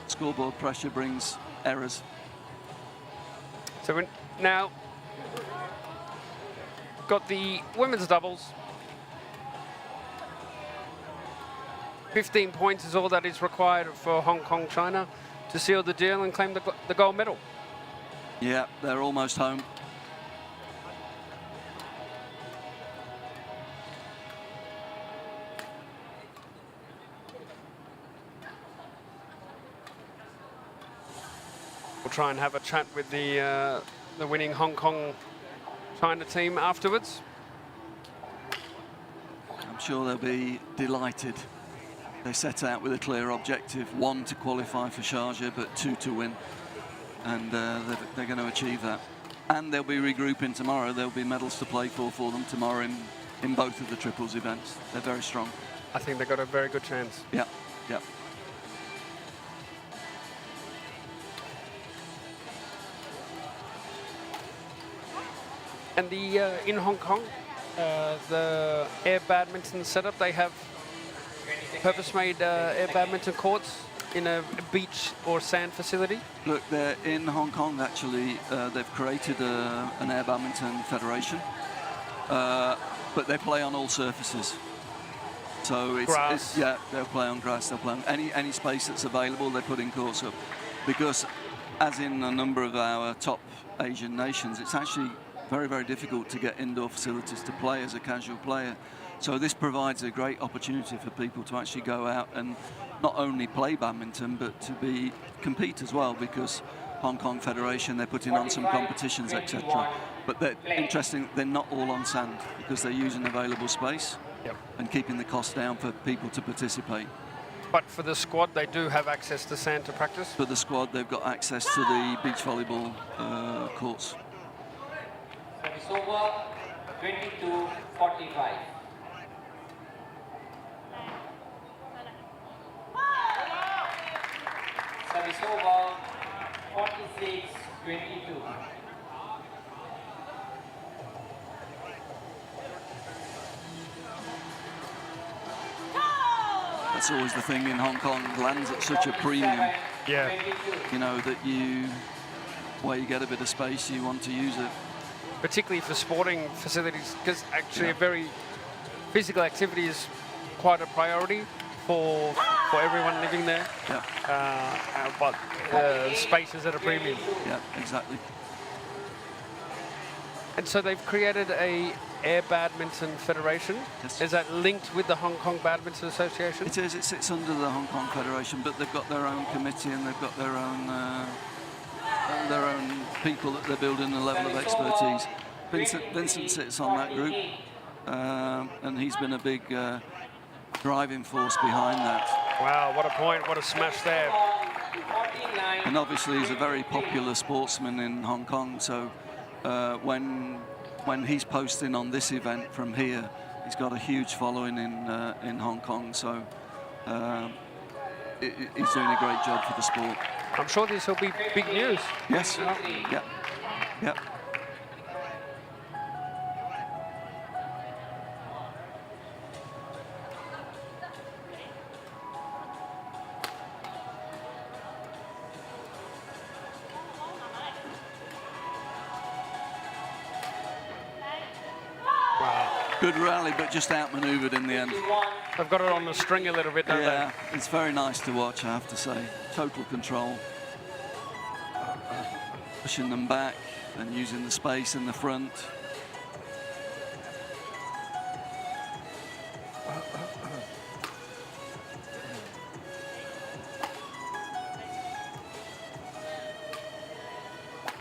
scoreboard pressure brings errors. So we're now got the women's doubles. 15 points is all that is required for Hong Kong, China to seal the deal and claim the gold medal. Yeah, they're almost home. We'll try and have a chat with the winning Hong Kong China team afterwards. I'm sure they'll be delighted. They set out with a clear objective, 1 to qualify for Sharjah, but 2 to win. And they're going to achieve that. And they'll be regrouping tomorrow. There'll be medals to play for them tomorrow in both of the triples events. They're very strong. I think they've got a very good chance. Yeah, yeah. And in Hong Kong, the air badminton setup, they have purpose-made air badminton courts in a beach or sand facility. Look, they're in Hong Kong, actually. They've created an air badminton federation, but they play on all surfaces. So it's yeah, they'll play on grass, they'll play on any space that's available, they're putting courts up. Because, as in a number of our top Asian nations, it's actually very, very difficult to get indoor facilities to play as a casual player. So this provides a great opportunity for people to actually go out and not only play badminton, but to compete as well, because Hong Kong Federation, they're putting on some competitions, etc. But they're interesting, they're not all on sand, because they're using available space and keeping the cost down for people to participate. But for the squad, they do have access to sand to practice? For the squad, they've got access to the beach volleyball courts. Service over, 22-45. Service over, 46-22. That's always the thing in Hong Kong, lands at such a premium. Yeah. You know, that where you get a bit of space, you want to use it. Particularly for sporting facilities, because actually a very physical activity is quite a priority for everyone living there. Yeah. But space is at a premium. Yeah, exactly. And so they've created a Air Badminton Federation. Yes. Is that linked with the Hong Kong Badminton Association? It is. It sits under the Hong Kong Federation, but they've got their own committee and they've got their own people that they're building a level of expertise. Vincent sits on that group, and he's been a big driving force behind that. Wow, what a point, what a smash there. And obviously he's a very popular sportsman in Hong Kong, so when he's posting on this event from here, he's got a huge following in Hong Kong, so he's doing a great job for the sport. I'm sure this will be big news. Yes, yeah, yeah. Good rally, but just outmaneuvered in the end. They've got it on the string a little bit, don't Yeah, it's very nice to watch, I have to say. Total control. Pushing them back and using the space in the front.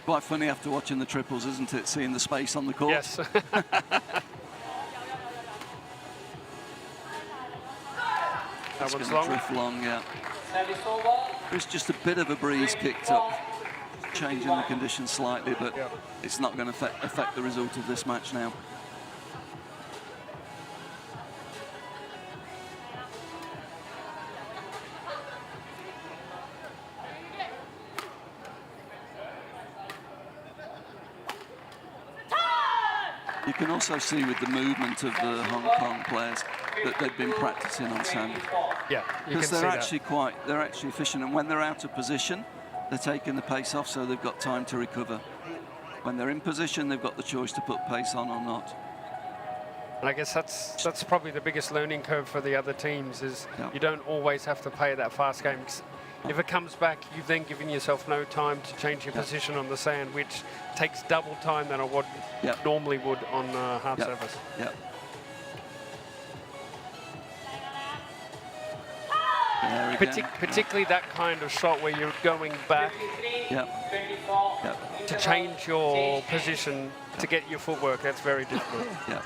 Quite funny after watching the triples, isn't it? Seeing the space on the court. Yes. That It's one's going to long. drift long, yeah. Service over. There's just a bit of a breeze kicked up, changing the conditions slightly, but Yeah. it's not going to affect the result of this match now. You can also see with the movement of the Hong Kong players that they've been practicing on sand. Yeah, you can Because see they're actually efficient, and when they're out of position, they're taking the pace off, so they've got time to recover. When they're in position, they've got the choice to put pace on or not. And I guess that's probably the biggest learning curve for the other teams is Yeah. you don't always have to play that fast game. 'Cause if it comes back, you've then given yourself no time to change your position on the sand, which takes double time than what Yeah. normally would on hard Yeah. surface. Yeah. There again. Particularly that kind of shot where you're going back Yeah. 24. Yeah. to change your position to get your footwork. That's very difficult. Yeah.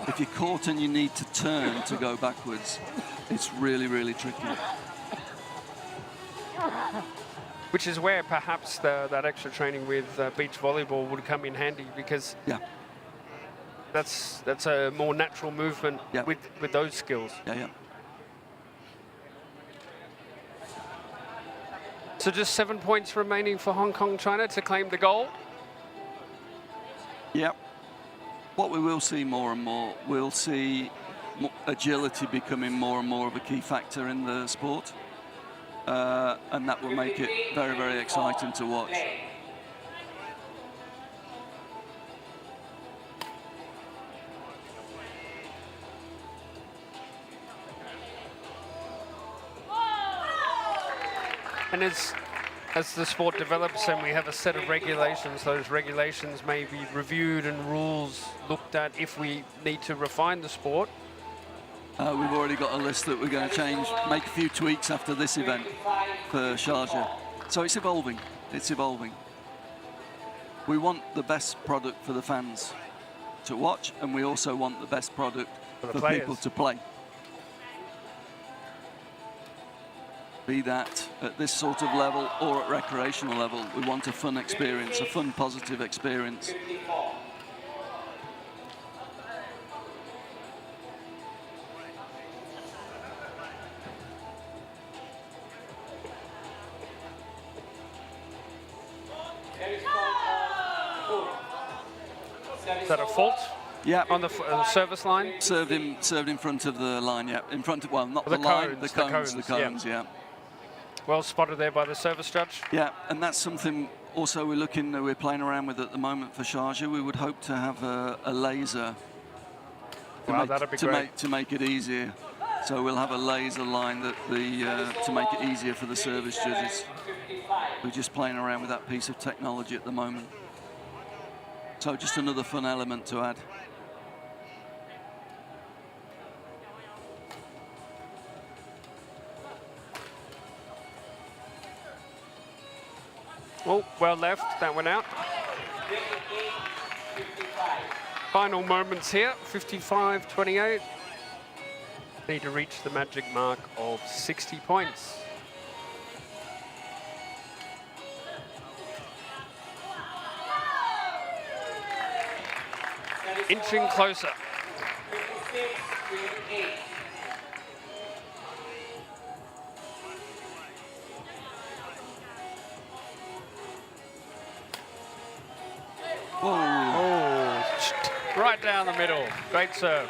If you're caught and you need to turn to go backwards, it's really, really tricky. Which is where perhaps that extra training with beach volleyball would come in handy, because Yeah. that's a more natural movement Yeah. with those skills. Yeah, yeah. So just 7 points remaining for Hong Kong, China to claim the gold. Yep. What we will see more and more, we'll see agility becoming more and more of a key factor in the sport. And that will make it very, very exciting to watch. And as the sport develops and we have a set of regulations, those regulations may be reviewed and rules looked at if we need to refine the sport. We've already got a list that we're going to change, make a few tweaks after this event for Sharjah. So it's evolving, it's evolving. We want the best product for the fans to watch, and we also want the best product For the for players. people to play. Be that at this sort of level or at recreational level, we want a fun experience, a fun, positive experience. Is that a fault Yeah, on the service line? served in front of the line. Yeah, in front of, well, not The the line, cones, the the cones, the cones, yeah. cones. Yeah. Well spotted there by the service judge. Yeah, and that's something also we're playing around with at the moment for Sharjah. We would hope to have a laser Wow, that'd be great. to make it easier. So we'll have a laser line that to make it easier for the service judges. We're just playing around with that piece of technology at the moment. So just another fun element to add. Oh, well left, that went out. Final moments here, 55-28. Need to reach the magic mark of 60 points. inching closer. Oh, right down the middle. Great serve.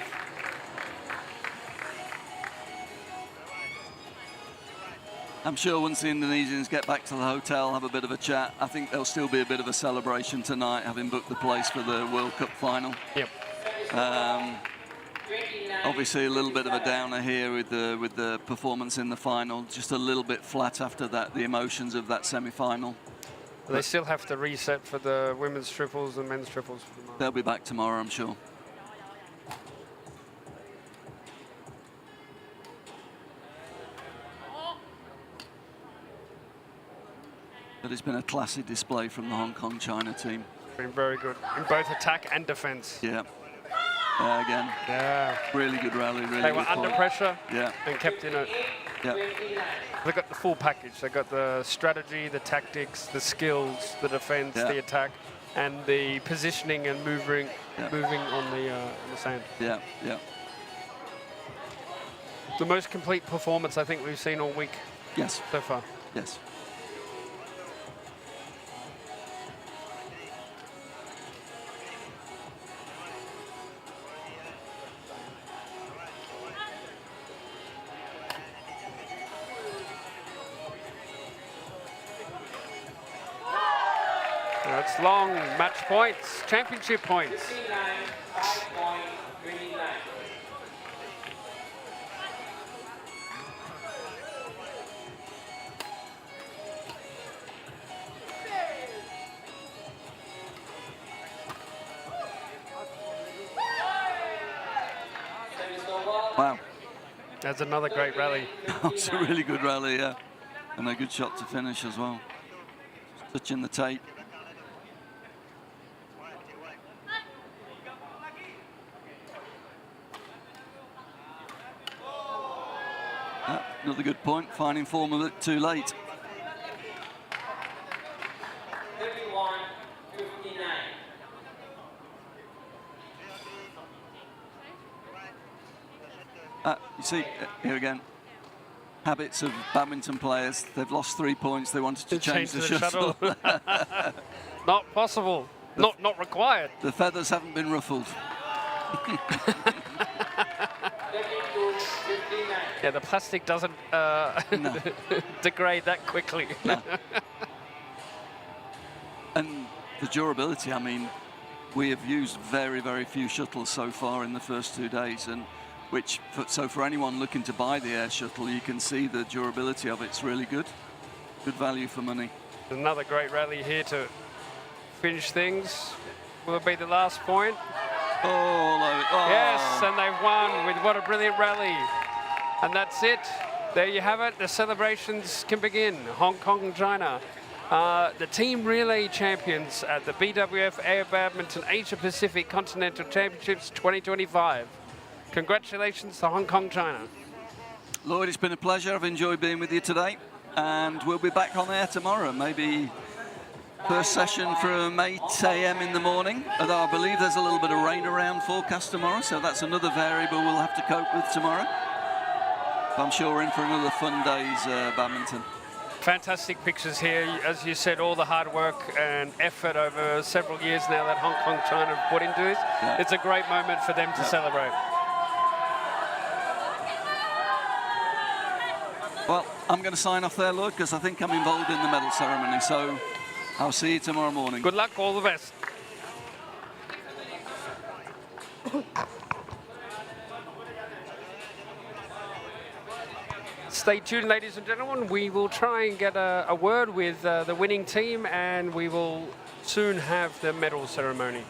I'm sure once the Indonesians get back to the hotel, have a bit of a chat, I think there'll still be a bit of a celebration tonight, having booked the place for the World Cup final. Yep. Obviously a little bit of a downer here with the performance in the final, just a little bit flat after that, the emotions of that semi-final. They still have to reset for the women's triples and men's triples. They'll be back tomorrow, I'm sure. But it's been a classy display from the Hong Kong China team. Been very good in both attack and defense. Yeah. Again. Yeah. Really good rally. Really They were good under point. pressure. Yeah. And kept in it. Yeah. They got the full package. They got the strategy, the tactics, the skills, the defense, the attack, and the positioning and moving on the sand. Yeah. Yeah. The most complete performance I think we've seen all week. Yes. So far. Yes. That's long. Match points. Championship points. Wow. That's another great rally. It's a really good rally, yeah. And a good shot to finish as well. Touching the tape. Another good point, finding form a bit too late. 31-59. You see, here again, habits of badminton players. They've lost 3 points. They wanted to change the shuttle. Not possible. Not required. The feathers haven't been ruffled. Yeah, the plastic doesn't degrade that quickly. No. And the durability, I mean, we have used very, very few shuttles so far in the first 2 days, and so for anyone looking to buy the air shuttle, you can see the durability of it's really good. Good value for money. Another great rally here to finish things. Will it be the last point? Oh. Yes, and they've won with what a brilliant rally. And that's it. There you have it. The celebrations can begin. Hong Kong and China. The team relay champions at the BWF Air Badminton Asia Pacific Continental Championships 2025. Congratulations to Hong Kong, China. Lloyd, it's been a pleasure. I've enjoyed being with you today. And we'll be back on air tomorrow, maybe first session from 8 a.m. in the morning. Although I believe there's a little bit of rain around forecast tomorrow, so that's another variable we'll have to cope with tomorrow. But I'm sure we're in for another fun day's badminton. Fantastic pictures here. As you said, all the hard work and effort over several years now that Hong Kong, China have put into it. Yeah. It's a great moment for them to celebrate. Well, I'm going to sign off there, Lloyd, because I think I'm involved in the medal ceremony. So I'll see you tomorrow morning. Good luck, all the best. Stay tuned, ladies and gentlemen. We will try and get a word with the winning team, and we will soon have the medal ceremony.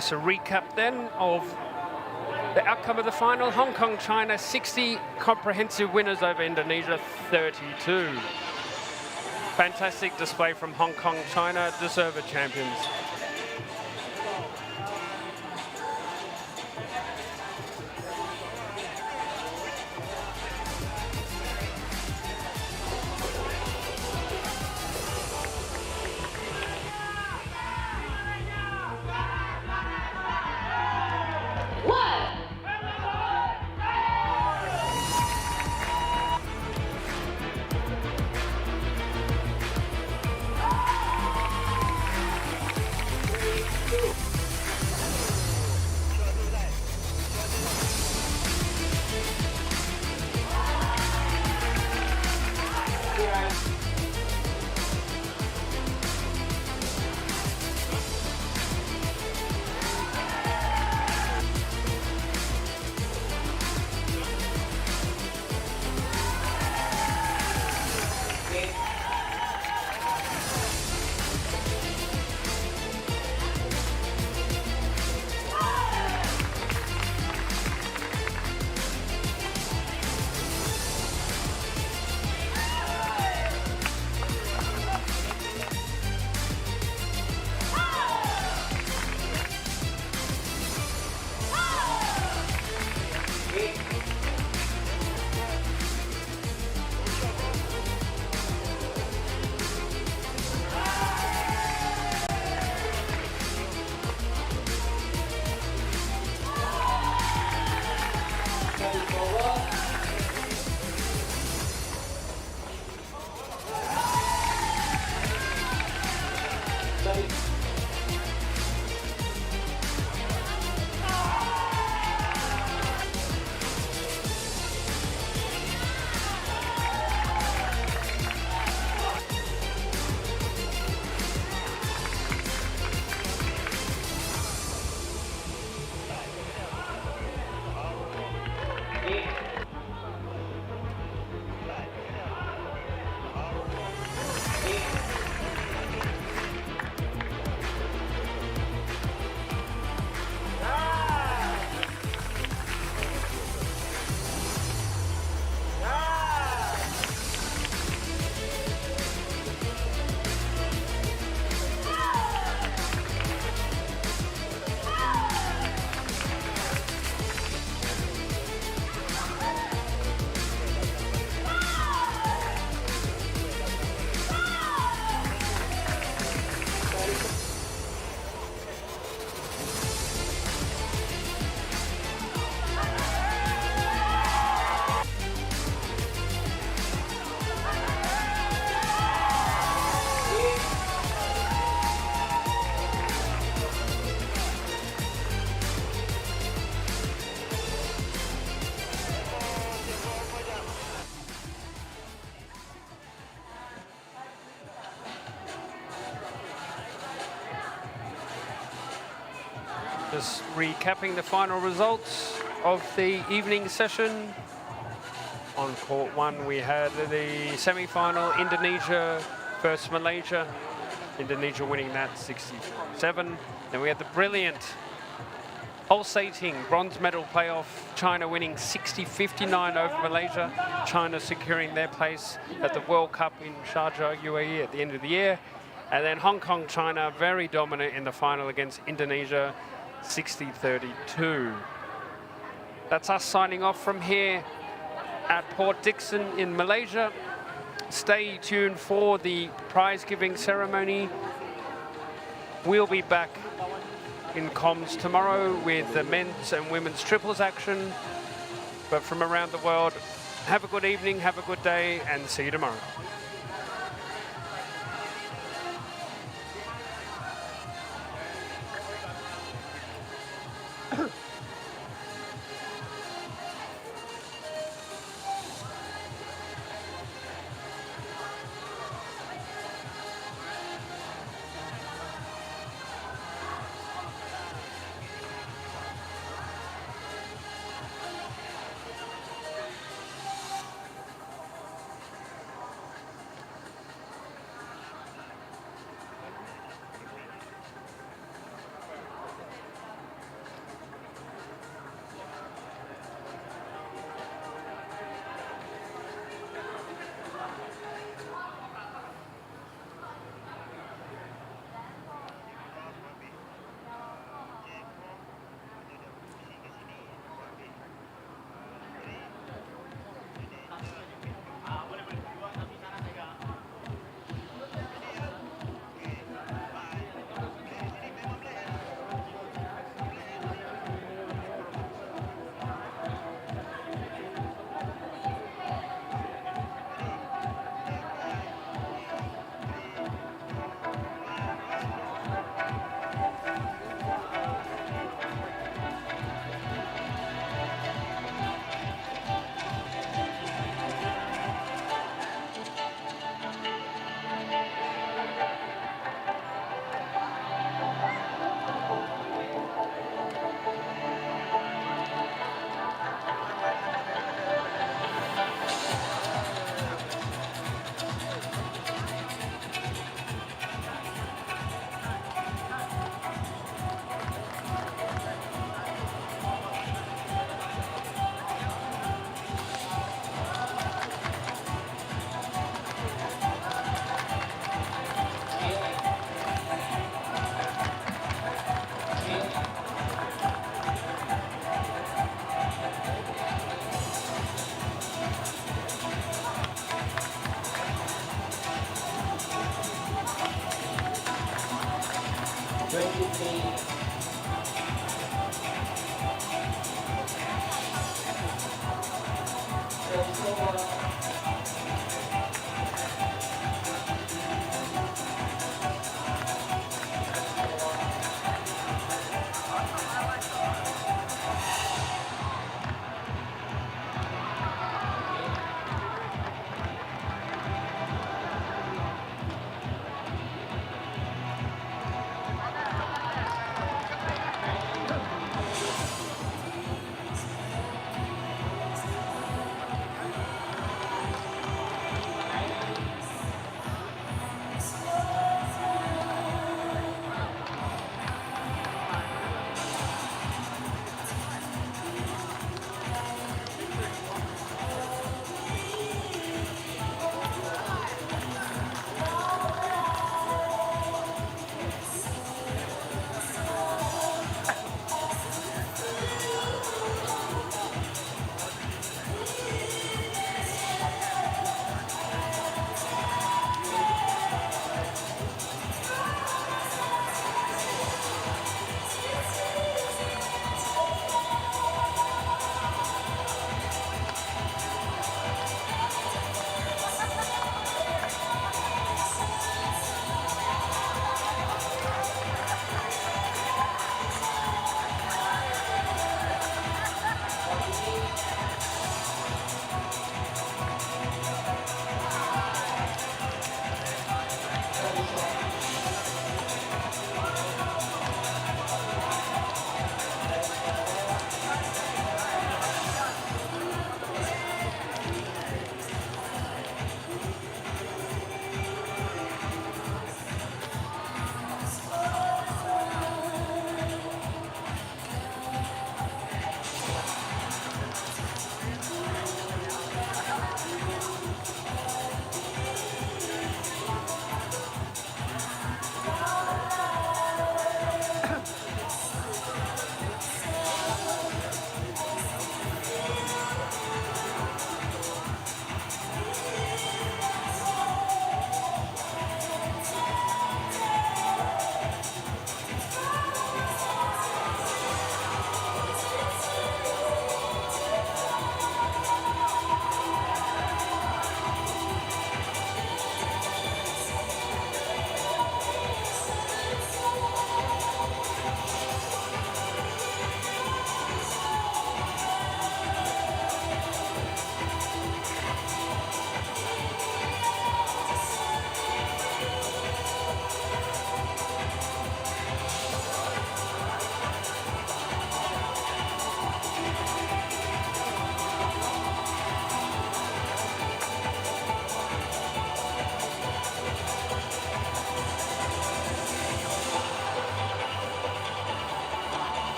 Just a recap then of the outcome of the final. Hong Kong, China, 60 comprehensive winners over Indonesia, 32. Fantastic display from Hong Kong, China, deserved champions. Just recapping the final results of the evening session. On court one, we had the semi-final, Indonesia versus Malaysia. Indonesia winning that 67. Then we had the brilliant pulsating bronze medal playoff, China winning 60-59 over Malaysia. China securing their place at the World Cup in Sharjah, UAE at the end of the year. And then Hong Kong, China, very dominant in the final against Indonesia, 60-32. That's us signing off from here at Port Dickson in Malaysia. Stay tuned for the prize-giving ceremony. We'll be back in comms tomorrow with the men's and women's triples action. But from around the world, have a good evening, have a good day, and see you tomorrow.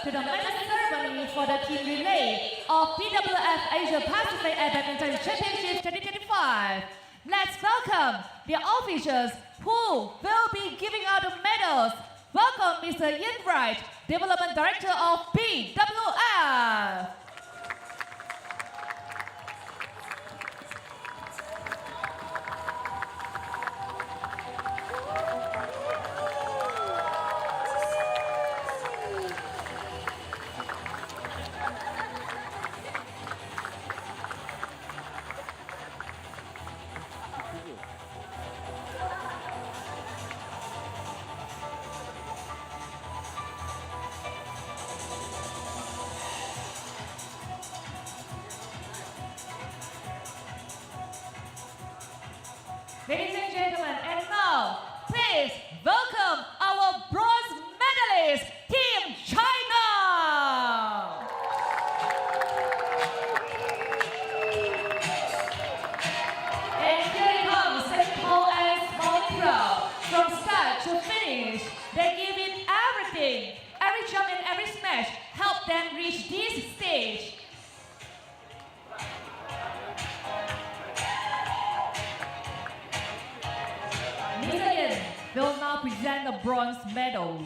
to the medal ceremony for the team relay of BWF Asia Pacific Badminton Championships 2025. Let's welcome the officials who will be giving out the medals. Welcome Mr. Ian Wright, Development Director of BWF. Ladies and gentlemen, and now, please welcome our bronze medalist, Team China! And here it comes, St. Paul and small crowd. From start to finish, they give it everything. Every jump and every smash help them reach this stage. Will now present the bronze medals.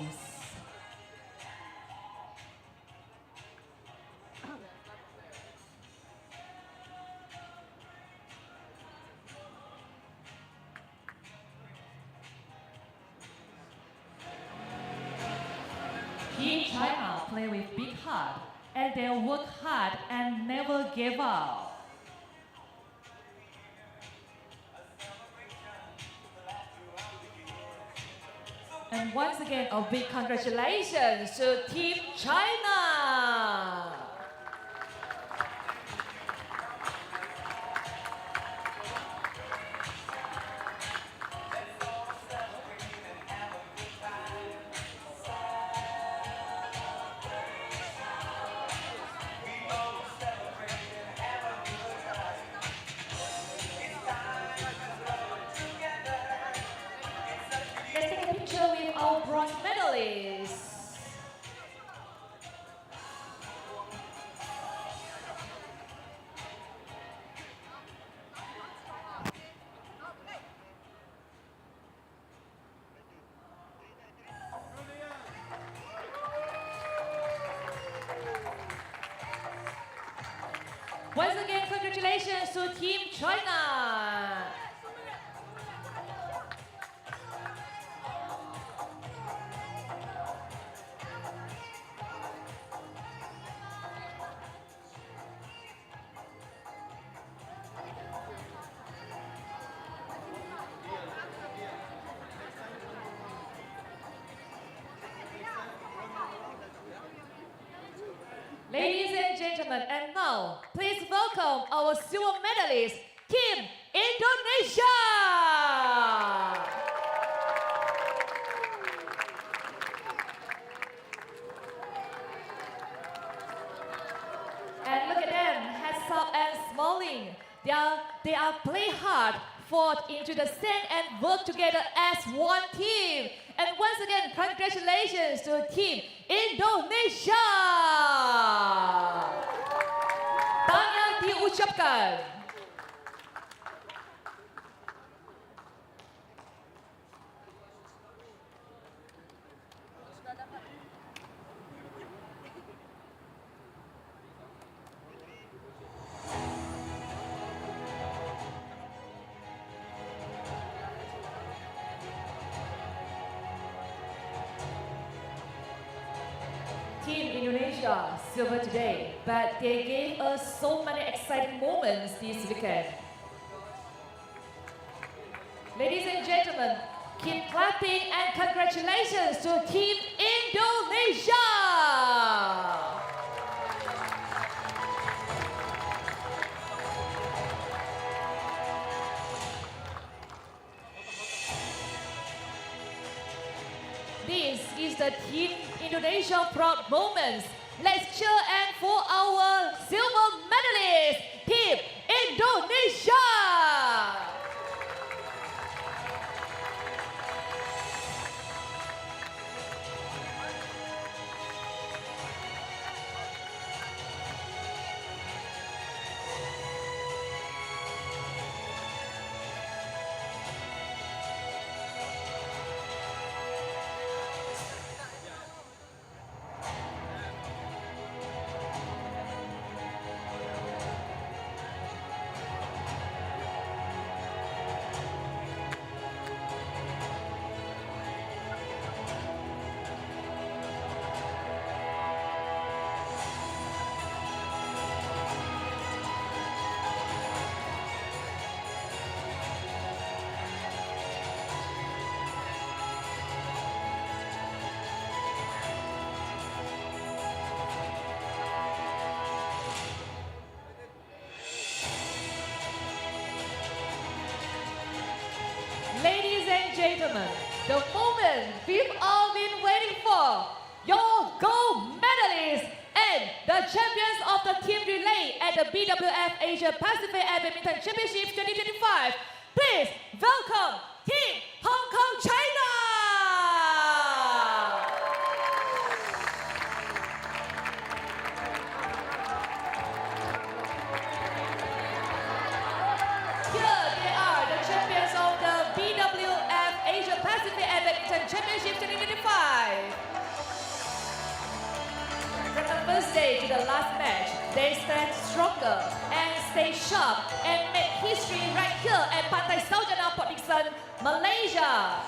Team China play with big heart, and they work hard and never give up. And once again, a big congratulations to Team China! With our bronze medalists. Once again, congratulations to Team China. Ladies and gentlemen, and now, please welcome our silver medalist, Team Indonesia! And look at them, heads up and smiling. They are play hard, fought into the sand and work together as one team. And once again, congratulations to Team Indonesia! Tanya diucapkan. Team Indonesia, silver today, but they gave us so many exciting moments this weekend. Ladies and gentlemen, keep clapping and congratulations to Team Indonesia! This is the Team Indonesia proud moments. Let's cheer and for our silver medalist, Team Indonesia! gentlemen, the moment we've all been waiting for, your gold medalists and the champions of the team relay at the BWF Asia Pacific Badminton Championships 2025. Please welcome Team Hong Kong, China! Here they are, the champions of the BWF Asia Pacific Badminton Championships 2025. From the first day to the last match, they stand stronger and stay sharp and make history right here at Pantai Saujana, Port Dickson, Malaysia.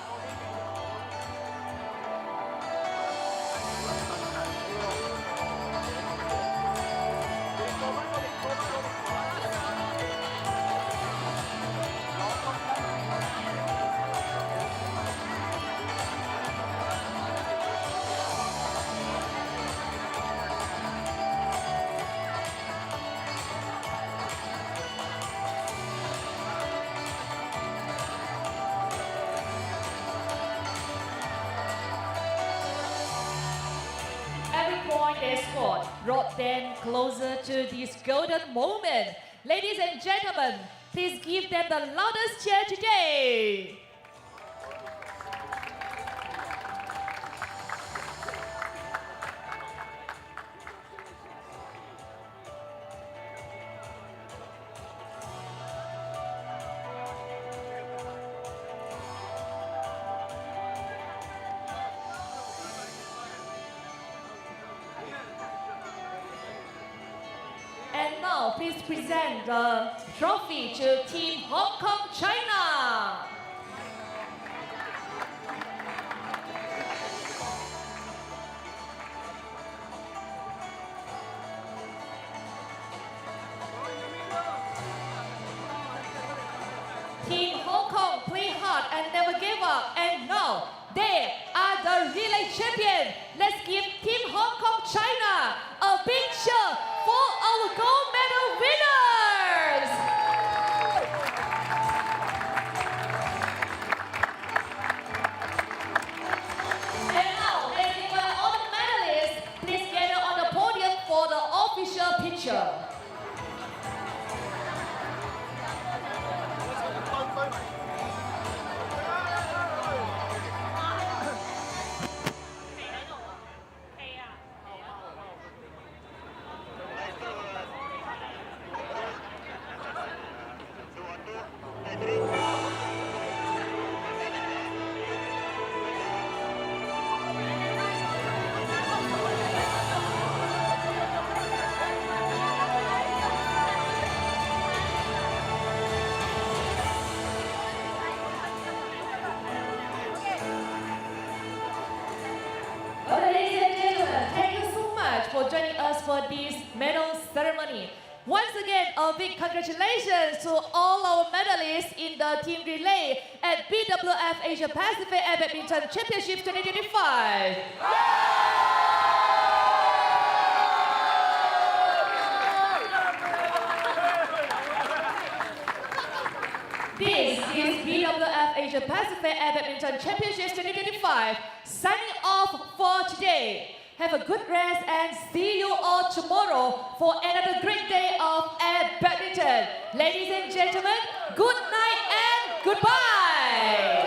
Point they scored brought them closer to this golden moment. Ladies and gentlemen, please give them the loudest cheer today. And now, please present the trophy to Team Hong Kong, China. Team Hong Kong play hard and never gave up. And now, they are the relay champion. Let's give Team Hong Kong, China a big cheer for our gold medal winners! And now, let's invite all the medalists. Please gather on the podium for the official picture. Ladies and gentlemen, thank you so much for joining us for this medal ceremony. Once again, a big congratulations to all our medalists in the team relay at BWF Asia Pacific Badminton Championships 2025. This is BWF Asia Pacific Badminton Championships 2025. Signing off for today. Have a good rest and see you all tomorrow for another great day of air badminton. Ladies and gentlemen, good night and goodbye.